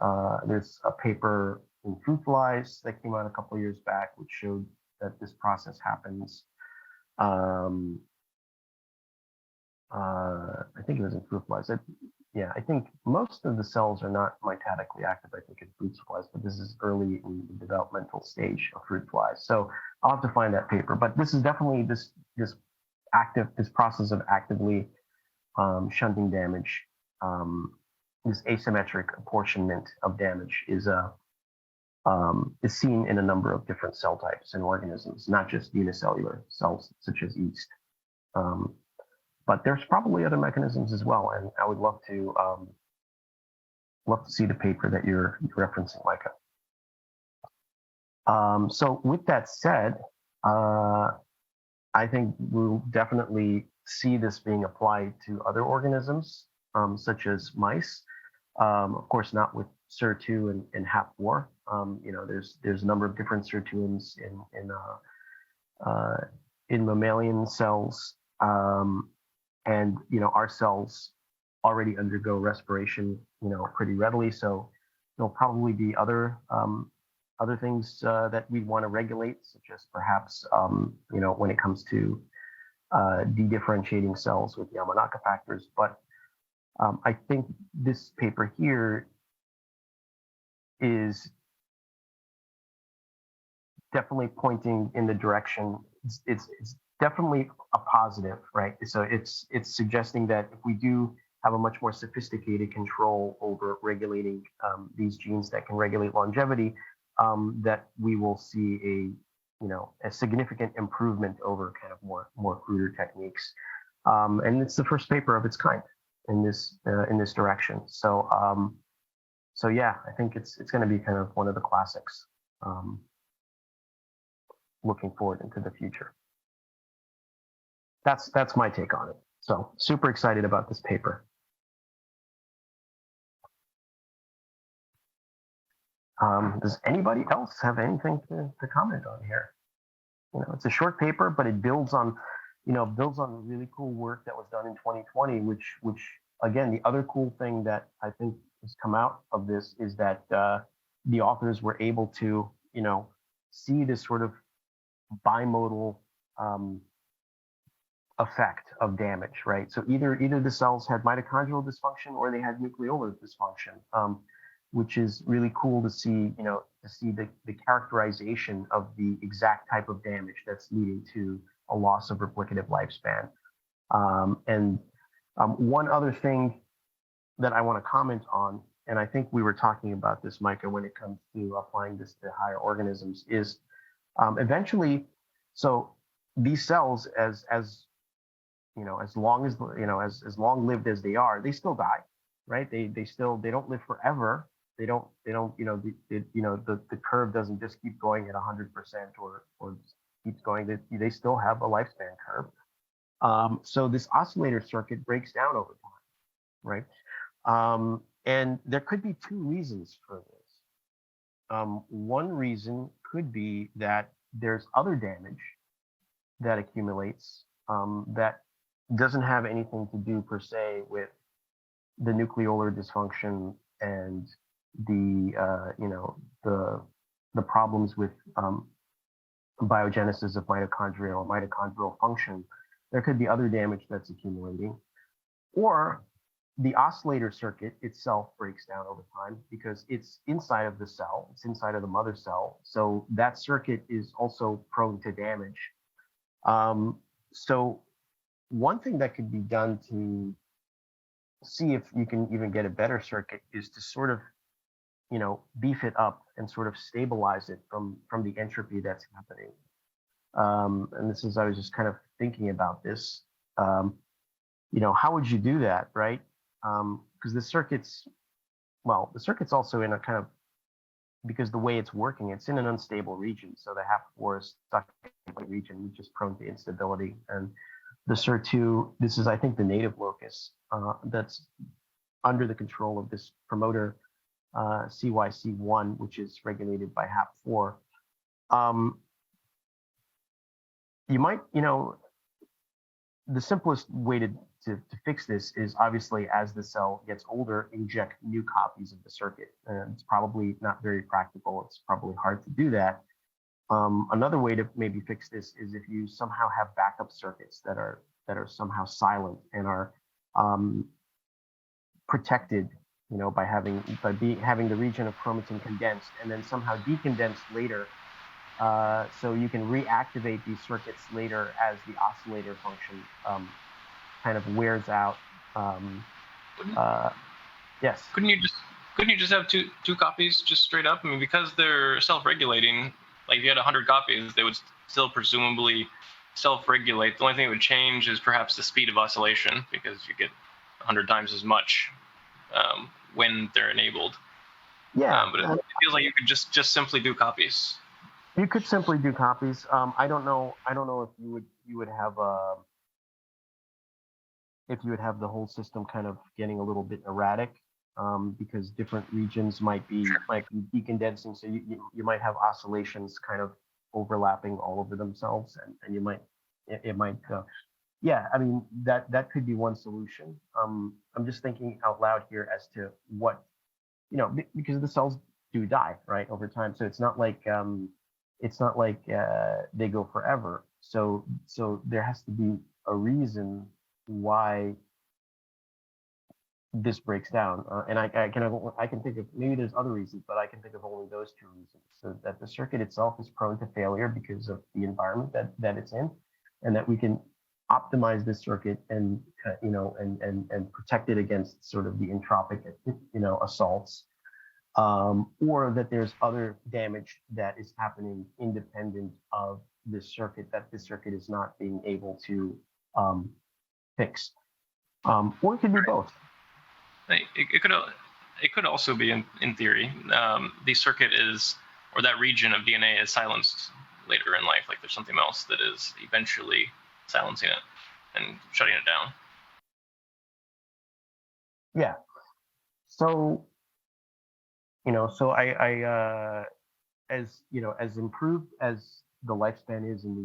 There's a paper in fruit flies that came out a couple of years back, which showed that this process happens. I think it was in fruit flies. I think most of the cells are not mitotically active, I think, in fruit flies, but this is early in the developmental stage of fruit flies. So I'll have to find that paper. But this is definitely this process of actively shunting damage, this asymmetric apportionment of damage is seen in a number of different cell types and organisms, not just unicellular cells such as yeast. But there's probably other mechanisms as well, and I would love to see the paper that you're referencing, Micah. So with that said, I think we'll definitely see this being applied to other organisms, such as mice. Of course, not with SIR2 and HAP4. There's a number of different sirtuins in mammalian cells. And our cells already undergo respiration, pretty readily. So there'll probably be other things that we want to regulate, such as perhaps when it comes to de-differentiating cells with Yamanaka factors. But I think this paper here is definitely pointing in the direction. It's definitely a positive, right? So it's suggesting that if we do have a much more sophisticated control over regulating these genes that can regulate longevity, that we will see a significant improvement over kind of more cruder techniques. And it's the first paper of its kind in this direction. So yeah, I think it's going to be kind of one of the classics looking forward into the future. That's my take on it. So super excited about this paper. Does anybody else have anything to comment on here? It's a short paper, but it builds on really cool work that was done in 2020, which again, the other cool thing that I think has come out of this is that the authors were able to, see this sort of bimodal effect of damage, right? So either the cells had mitochondrial dysfunction or they had nucleolar dysfunction, which is really cool to see, to see the characterization of the exact type of damage that's leading to a loss of replicative lifespan. One other thing that I want to comment on, and I think we were talking about this, Micah, when it comes to applying this to higher organisms, is eventually, so these cells, as long as as long lived as they are, they still die, right? They don't live forever. They don't the curve doesn't just keep going at 100% or keeps going. They still have a lifespan curve. So this oscillator circuit breaks down over time, right? And there could be two reasons for this. One reason could be that there's other damage that accumulates that doesn't have anything to do per se with the nucleolar dysfunction and the problems with biogenesis of mitochondrial function. There could be other damage that's accumulating, or the oscillator circuit itself breaks down over time because it's inside of the cell, it's inside of the mother cell. So that circuit is also prone to damage. So one thing that could be done to see if you can even get a better circuit is to sort of, beef it up and sort of stabilize it from the entropy that's happening. And this is, I was just kind of thinking about this. How would you do that, right? Because the circuit's also in a kind of, because the way it's working, it's in an unstable region. So the half-4 is stuck in a region, which is prone to instability. And the SIR2, this is, I think, the native locus that's under the control of this promoter CYC1, which is regulated by HAP4. You might, the simplest way to fix this is obviously, as the cell gets older, inject new copies of the circuit. And it's probably not very practical. It's probably hard to do that. Another way to maybe fix this is if you somehow have backup circuits that are somehow silent and are protected, by having the region of chromatin condensed and then somehow decondensed later. So you can reactivate these circuits later as the oscillator function kind of wears out. Yes. Couldn't you just have two copies just straight up? I mean, because they're self-regulating. Like if you had 100 copies, they would still presumably self-regulate. The only thing that would change is perhaps the speed of oscillation, because you get 100 times as much when they're enabled. Yeah. But it feels like you could just simply do copies. You could simply do copies. I don't know if you would have the whole system kind of getting a little bit erratic, because different regions might be decondensing. So you might have oscillations kind of overlapping all over themselves, and you might I mean, that could be one solution. I'm just thinking out loud here as to what, because the cells do die, right, over time. So it's not like they go forever. So there has to be a reason why this breaks down, and I can think of, maybe there's other reasons, but I can think of only those two reasons. So that the circuit itself is prone to failure because of the environment that it's in, and that we can optimize this circuit and and protect it against sort of the entropic assaults, or that there's other damage that is happening independent of this circuit that this circuit is not being able to fix, or it could be both. It could also be, in theory, the circuit is, or that region of DNA is silenced later in life. Like there's something else that is eventually silencing it and shutting it down. Yeah. So, I as improved as the lifespan is in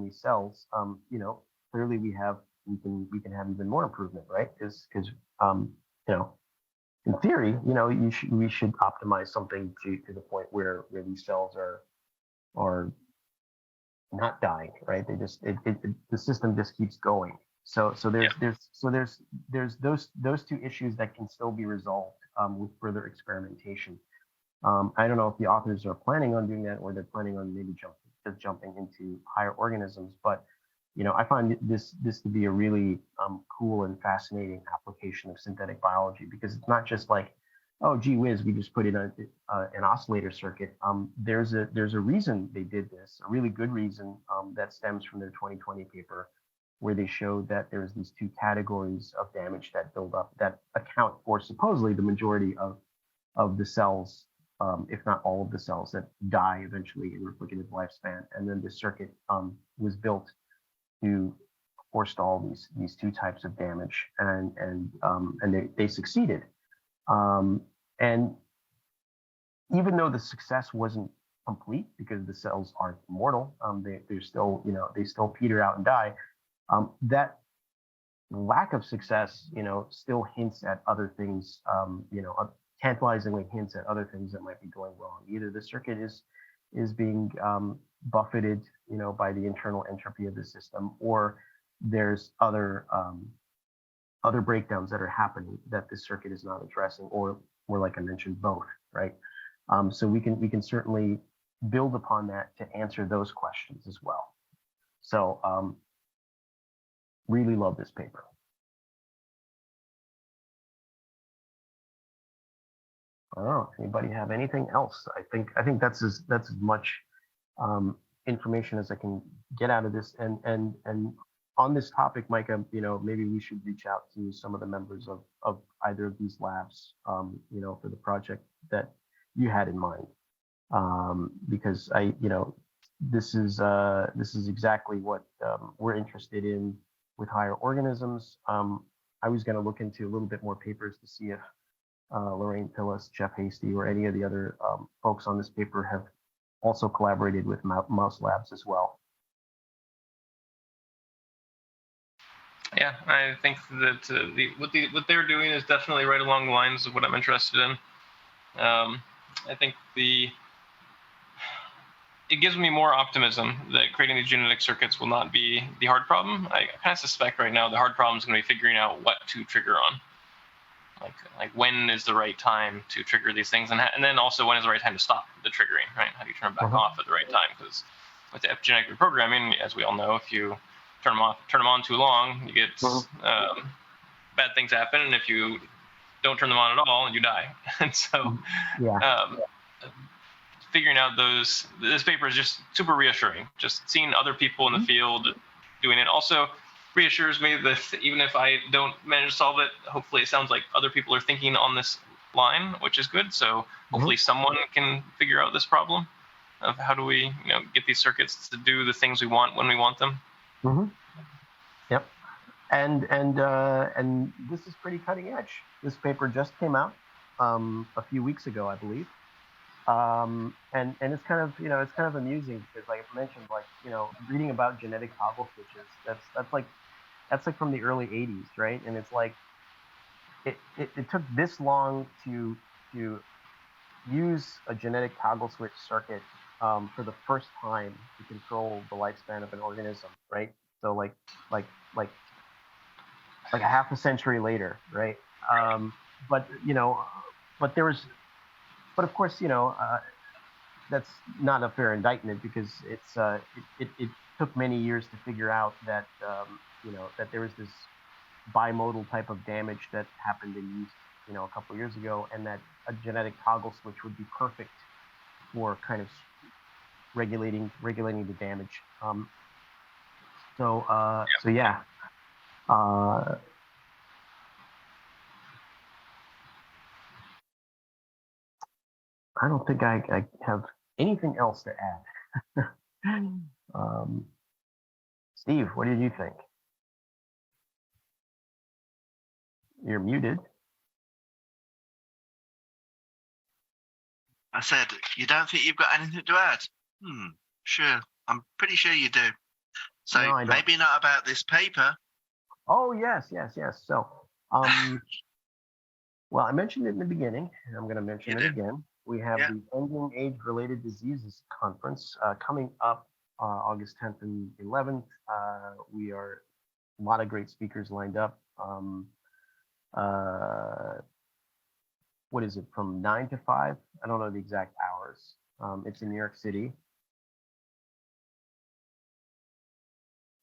these cells, clearly we can have even more improvement, right? Because in theory, we should optimize something to the point where these cells are not dying, right? They just the system just keeps going. So there's those two issues that can still be resolved with further experimentation. I don't know if the authors are planning on doing that, or they're planning on maybe jumping into higher organisms. But I find this to be a really cool and fascinating application of synthetic biology, because it's not just like, oh, gee whiz, we just put in an oscillator circuit. There's a reason they did this, a really good reason that stems from their 2020 paper, where they showed that there's these two categories of damage that build up that account for supposedly the majority of the cells, if not all of the cells that die eventually in replicative lifespan. And then the circuit was built to forestall these two types of damage, and they succeeded. And even though the success wasn't complete, because the cells aren't immortal, they're still, they still peter out and die. That lack of success, still hints at other things, tantalizingly hints at other things that might be going wrong. Either the circuit is being buffeted, by the internal entropy of the system, or there's other breakdowns that are happening that this circuit is not addressing, or like I mentioned, both, right? So we can certainly build upon that to answer those questions as well. So really love this paper. I don't know. Anybody have anything else? I think that's as much information as I can get out of this. And on this topic, Micah, maybe we should reach out to some of the members of either of these labs, for the project that you had in mind, because this is exactly what we're interested in with higher organisms. I was going to look into a little bit more papers to see if Lorraine Pillis, Jeff Hasty, or any of the other folks on this paper have also collaborated with mouse labs as well. Yeah, I think that what they're doing is definitely right along the lines of what I'm interested in. I think it gives me more optimism that creating these genetic circuits will not be the hard problem. I kind of suspect right now the hard problem is going to be figuring out what to trigger on. Like when is the right time to trigger these things, and then also when is the right time to stop the triggering, right? How do you turn them back off at the right time? Because with the epigenetic reprogramming, as we all know, if you turn them on too long, you get bad things happen, and if you don't turn them on at all, you die. And so figuring out this paper is just super reassuring. Just seeing other people in the field doing it also reassures me that even if I don't manage to solve it, hopefully it sounds like other people are thinking on this line, which is good. So hopefully someone can figure out this problem of how do we get these circuits to do the things we want when we want them. Yep. And this is pretty cutting edge. This paper just came out a few weeks ago, I believe. And it's kind of amusing because, like I mentioned, reading about genetic toggle switches, that's like from the early 80s, right? And it's like it took this long to use a genetic toggle switch circuit for the first time to control the lifespan of an organism, right? So like a half a century later, right? But of course, that's not a fair indictment, because it took many years to figure out that that there was this bimodal type of damage that happened in yeast, a couple of years ago, and that a genetic toggle switch would be perfect for kind of regulating the damage. So yeah. I don't think I have anything else to add. Steve, what did you think? You're muted. I said, you don't think you've got anything to add? Sure. I'm pretty sure you do. So no, maybe not about this paper. Oh, yes. So, well, I mentioned it in the beginning, and I'm going to mention it again. We have the Ending Age-Related Diseases Conference coming up August 10th and 11th. We are a lot of great speakers lined up. What is it, from 9 to 5? I don't know the exact hours. It's in New York City.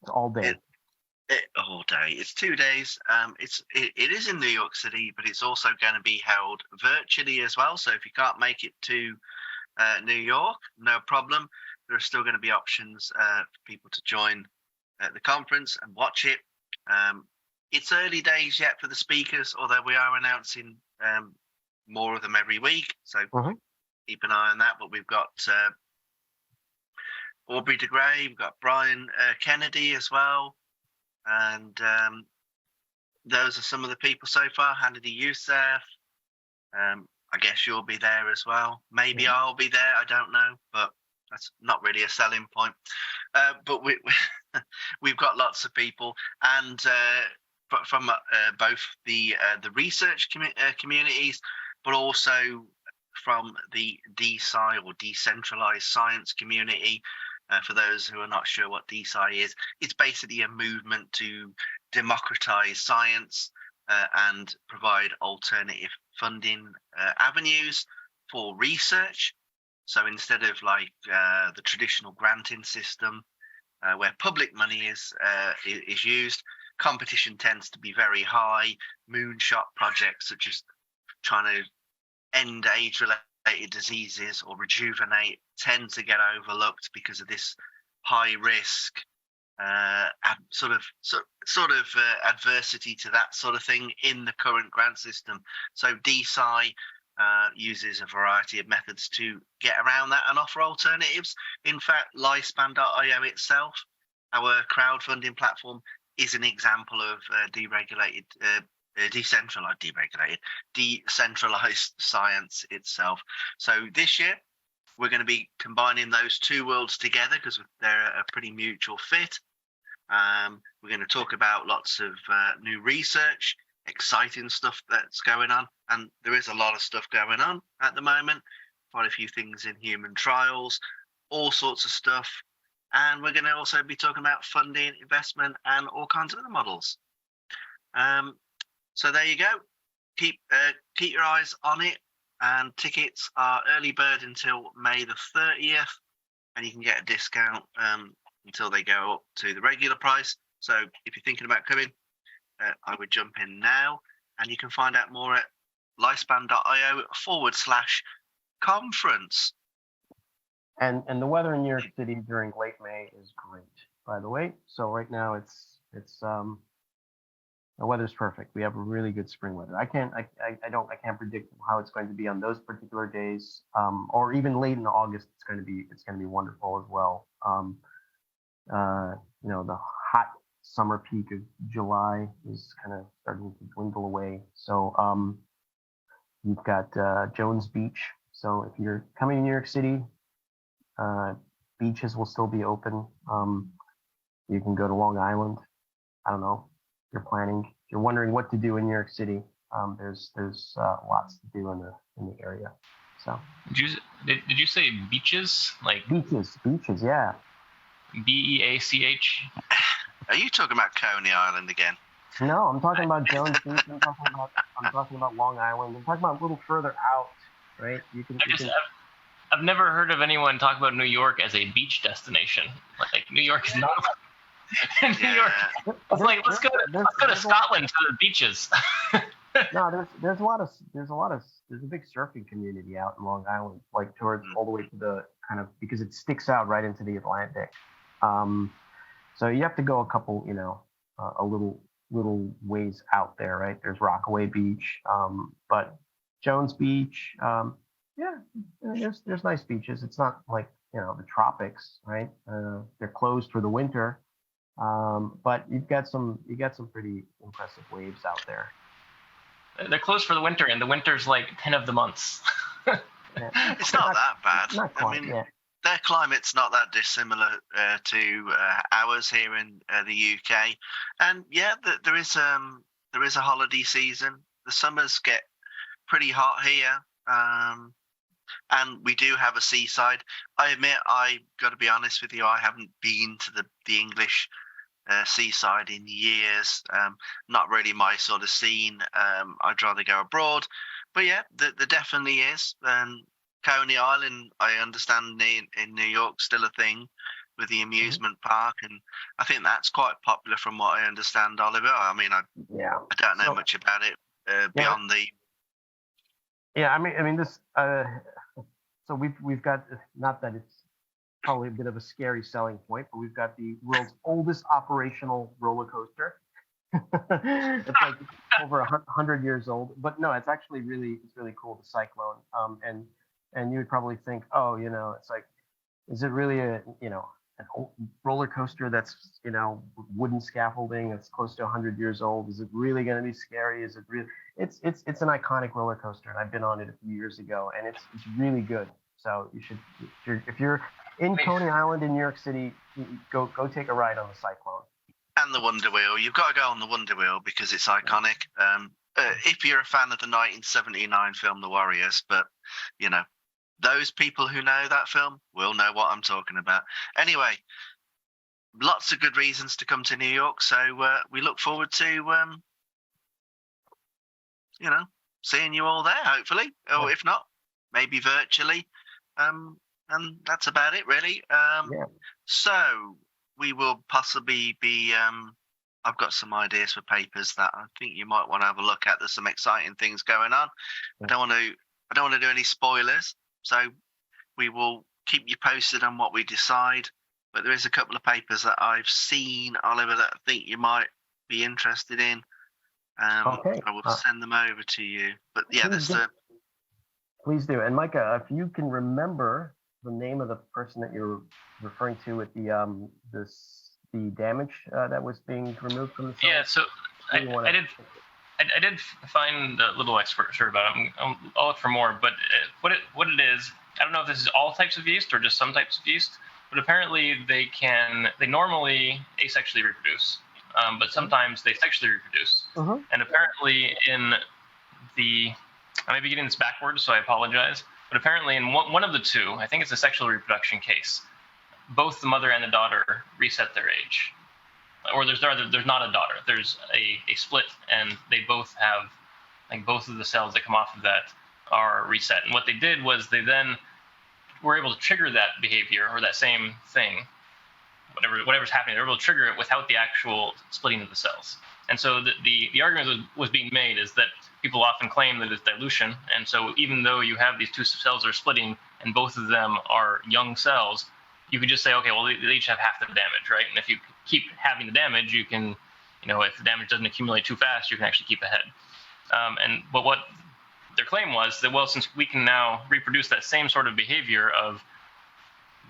It's all day. All day. It's 2 days. It is in New York City, but it's also going to be held virtually as well. So if you can't make it to New York, no problem. There are still going to be options for people to join the conference and watch it. It's early days yet for the speakers, although we are announcing more of them every week. So keep an eye on that. But we've got Aubrey de Grey, we've got Brian Kennedy as well. And those are some of the people so far. Hannity Youssef. I guess you'll be there as well. Maybe I'll be there. I don't know, but that's not really a selling point. But we've got lots of people, and from both the research communities, but also from the DSci or decentralized science community. For those who are not sure what DSci is, it's basically a movement to democratize science and provide alternative funding avenues for research. So instead of like the traditional granting system where public money is used, competition tends to be very high. Moonshot projects such as trying to end age-related diseases or rejuvenate tend to get overlooked because of this high risk sort of adversity to that sort of thing in the current grant system. So DSci uses a variety of methods to get around that and offer alternatives. In fact, Lifespan.io itself, our crowdfunding platform, is an example of decentralized science itself. So this year we're going to be combining those two worlds together because they're a pretty mutual fit. We're going to talk about lots of new research, exciting stuff that's going on, and there is a lot of stuff going on at the moment. Quite a few things in human trials, all sorts of stuff. And we're going to also be talking about funding, investment, and all kinds of other models. So there you go. Keep your eyes on it. And tickets are early bird until May the 30th, and you can get a discount until they go up to the regular price. So if you're thinking about coming, I would jump in now, and you can find out more at lifespan.io/conference. And the weather in New York City during late May is great, by the way. So right now it's the weather's perfect. We have a really good spring weather. I can't predict how it's going to be on those particular days, or even late in August. It's going to be wonderful as well. The hot summer peak of July is kind of starting to dwindle away. So you've got Jones Beach. So if you're coming to New York City, beaches will still be open. You can go to Long Island. I don't know. If you're planning. If you're wondering what to do in New York City, there's lots to do in the area. So. Did you say beaches? Like beaches? Yeah. BEACH. Are you talking about Coney Island again? No, I'm talking about Jones Beach. I'm talking about Long Island. I'm talking about a little further out, right? I've never heard of anyone talk about New York as a beach destination. Like New York is not. New York. It's like let's go to Scotland to the beaches. No, there's a big surfing community out in Long Island, like towards all the way to the kind of, because it sticks out right into the Atlantic. So you have to go a couple, a little ways out there, right? There's Rockaway Beach, but Jones Beach, there's nice beaches. It's not like the tropics, right? They're closed for the winter, but you've got some pretty impressive waves out there. They're closed for the winter, and the winter's like 10 of the months. It's not that bad. Not quite, their climate's not that dissimilar to ours here in the UK. And there is a holiday season. The summers get pretty hot here. And we do have a seaside. I admit, I got to be honest with you, I haven't been to the English seaside in years. Not really my sort of scene. I'd rather go abroad. But yeah, there definitely is. Coney Island, I understand in New York, still a thing with the amusement park, and I think that's quite popular from what I understand, Oliver. I mean, I don't know much about it beyond the. Yeah, I mean this. So we've got, not that it's probably a bit of a scary selling point, but we've got the world's oldest operational roller coaster. It's like over 100 years old, but no, it's actually really cool, the Cyclone. And you would probably think, oh, it's like, is it really an old roller coaster that's wooden scaffolding that's close to 100 years old? Is it really going to be scary? Is it really? It's an iconic roller coaster, and I've been on it a few years ago, and it's really good. So you should, if you're in Coney Island in New York City, go take a ride on the Cyclone. And the Wonder Wheel. You've got to go on the Wonder Wheel because it's iconic. If you're a fan of the 1979 film The Warriors, but those people who know that film will know what I'm talking about. Anyway, lots of good reasons to come to New York, so we look forward to seeing you all there, hopefully, or if not, maybe virtually. And that's about it, really. So we will possibly be. I've got some ideas for papers that I think you might want to have a look at. There's some exciting things going on. I don't want to do any spoilers, so we will keep you posted on what we decide. But there is a couple of papers that I've seen, Oliver, that I think you might be interested in. Okay. I will send them over to you. But yeah, please do. And Micah, if you can remember the name of the person that you're referring to with the damage that was being removed from the cell. Yeah, so I did find a little expert about it. I'll look for more, but what it is, I don't know if this is all types of yeast or just some types of yeast, but apparently they normally asexually reproduce, but sometimes they sexually reproduce. And apparently I may be getting this backwards, so I apologize, but apparently in one of the two, I think it's a sexual reproduction case, both the mother and the daughter reset their age. Or there's not a daughter. There's a split, and they both have, like, both of the cells that come off of that are reset. And what they did was they then were able to trigger that behavior or that same thing, whatever's happening. They were able to trigger it without the actual splitting of the cells. And so the argument that was being made is that people often claim that it's dilution. And so even though you have these two cells that are splitting and both of them are young cells, you could just say, okay, well, they each have half the damage, right? And if you keep having the damage, you can, if the damage doesn't accumulate too fast, you can actually keep ahead. But what their claim was that, well, since we can now reproduce that same sort of behavior of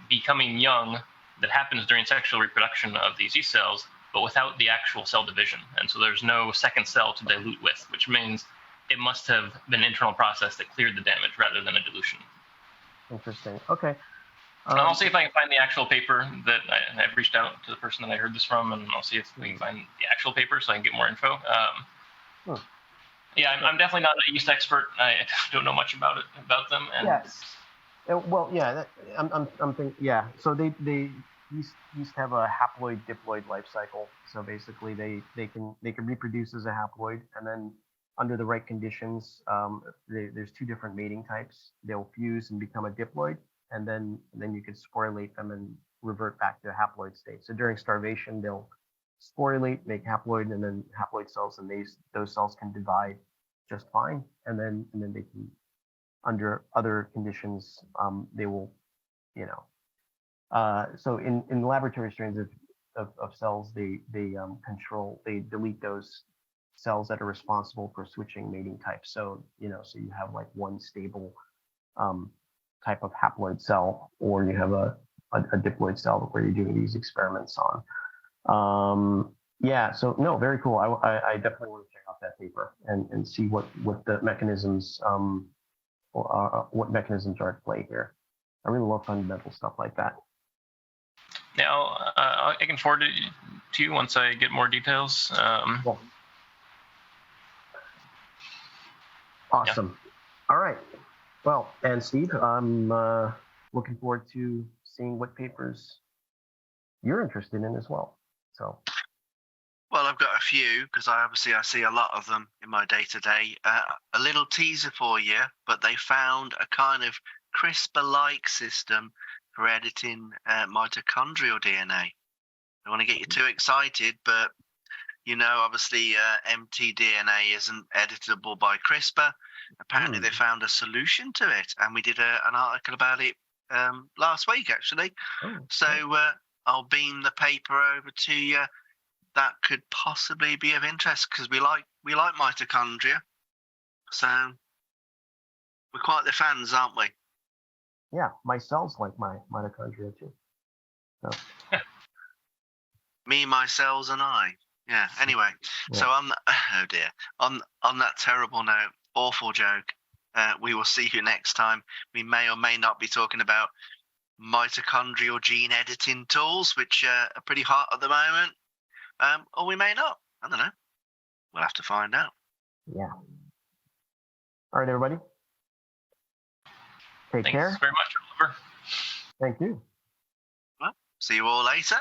becoming young that happens during sexual reproduction of these yeast cells, but without the actual cell division. And so there's no second cell to dilute with, which means it must have been an internal process that cleared the damage rather than a dilution. Interesting. Okay. I'll see if I can find the actual paper that I've reached out to the person that I heard this from, and I'll see if we can find the actual paper so I can get more info. Yeah, I'm definitely not a yeast expert. I don't know much about them. And yes. Well, yeah. I'm thinking. Yeah. So they yeast have a haploid diploid life cycle. So basically, they can reproduce as a haploid, and then under the right conditions, there's two different mating types. They'll fuse and become a diploid. And then you can sporulate them and revert back to a haploid state. So during starvation, they'll sporulate, make haploid, and then haploid cells, and those cells can divide just fine. And then they can, under other conditions, they will, So in laboratory strains of cells, they delete those cells that are responsible for switching mating types. So so you have like one stable type of haploid cell, or you have a diploid cell where you're doing these experiments on. So no, very cool. I definitely want to check out that paper and see what the mechanisms what mechanisms are at play here. I really love fundamental stuff like that. Now I can forward it to you once I get more details. Cool. Awesome. Yeah. All right. Well, and Steve, I'm looking forward to seeing what papers you're interested in as well. So. Well, I've got a few because I see a lot of them in my day-to-day. A little teaser for you, but they found a kind of CRISPR-like system for editing mitochondrial DNA. I don't want to get you too excited, but obviously mtDNA isn't editable by CRISPR. Apparently they found a solution to it, and we did an article about it last week, actually. So I'll beam the paper over to you. That could possibly be of interest because we like mitochondria, so we're quite the fans, aren't we? Yeah, my cells like my mitochondria too. So. Me, my cells, and I. Yeah. Anyway, so on that terrible note, awful joke. We will see you next time. We may or may not be talking about mitochondrial gene editing tools, which are pretty hot at the moment. Or we may not. I don't know. We'll have to find out. Yeah. All right, everybody. Take care. Thanks very much, Oliver. Thank you. Well, see you all later.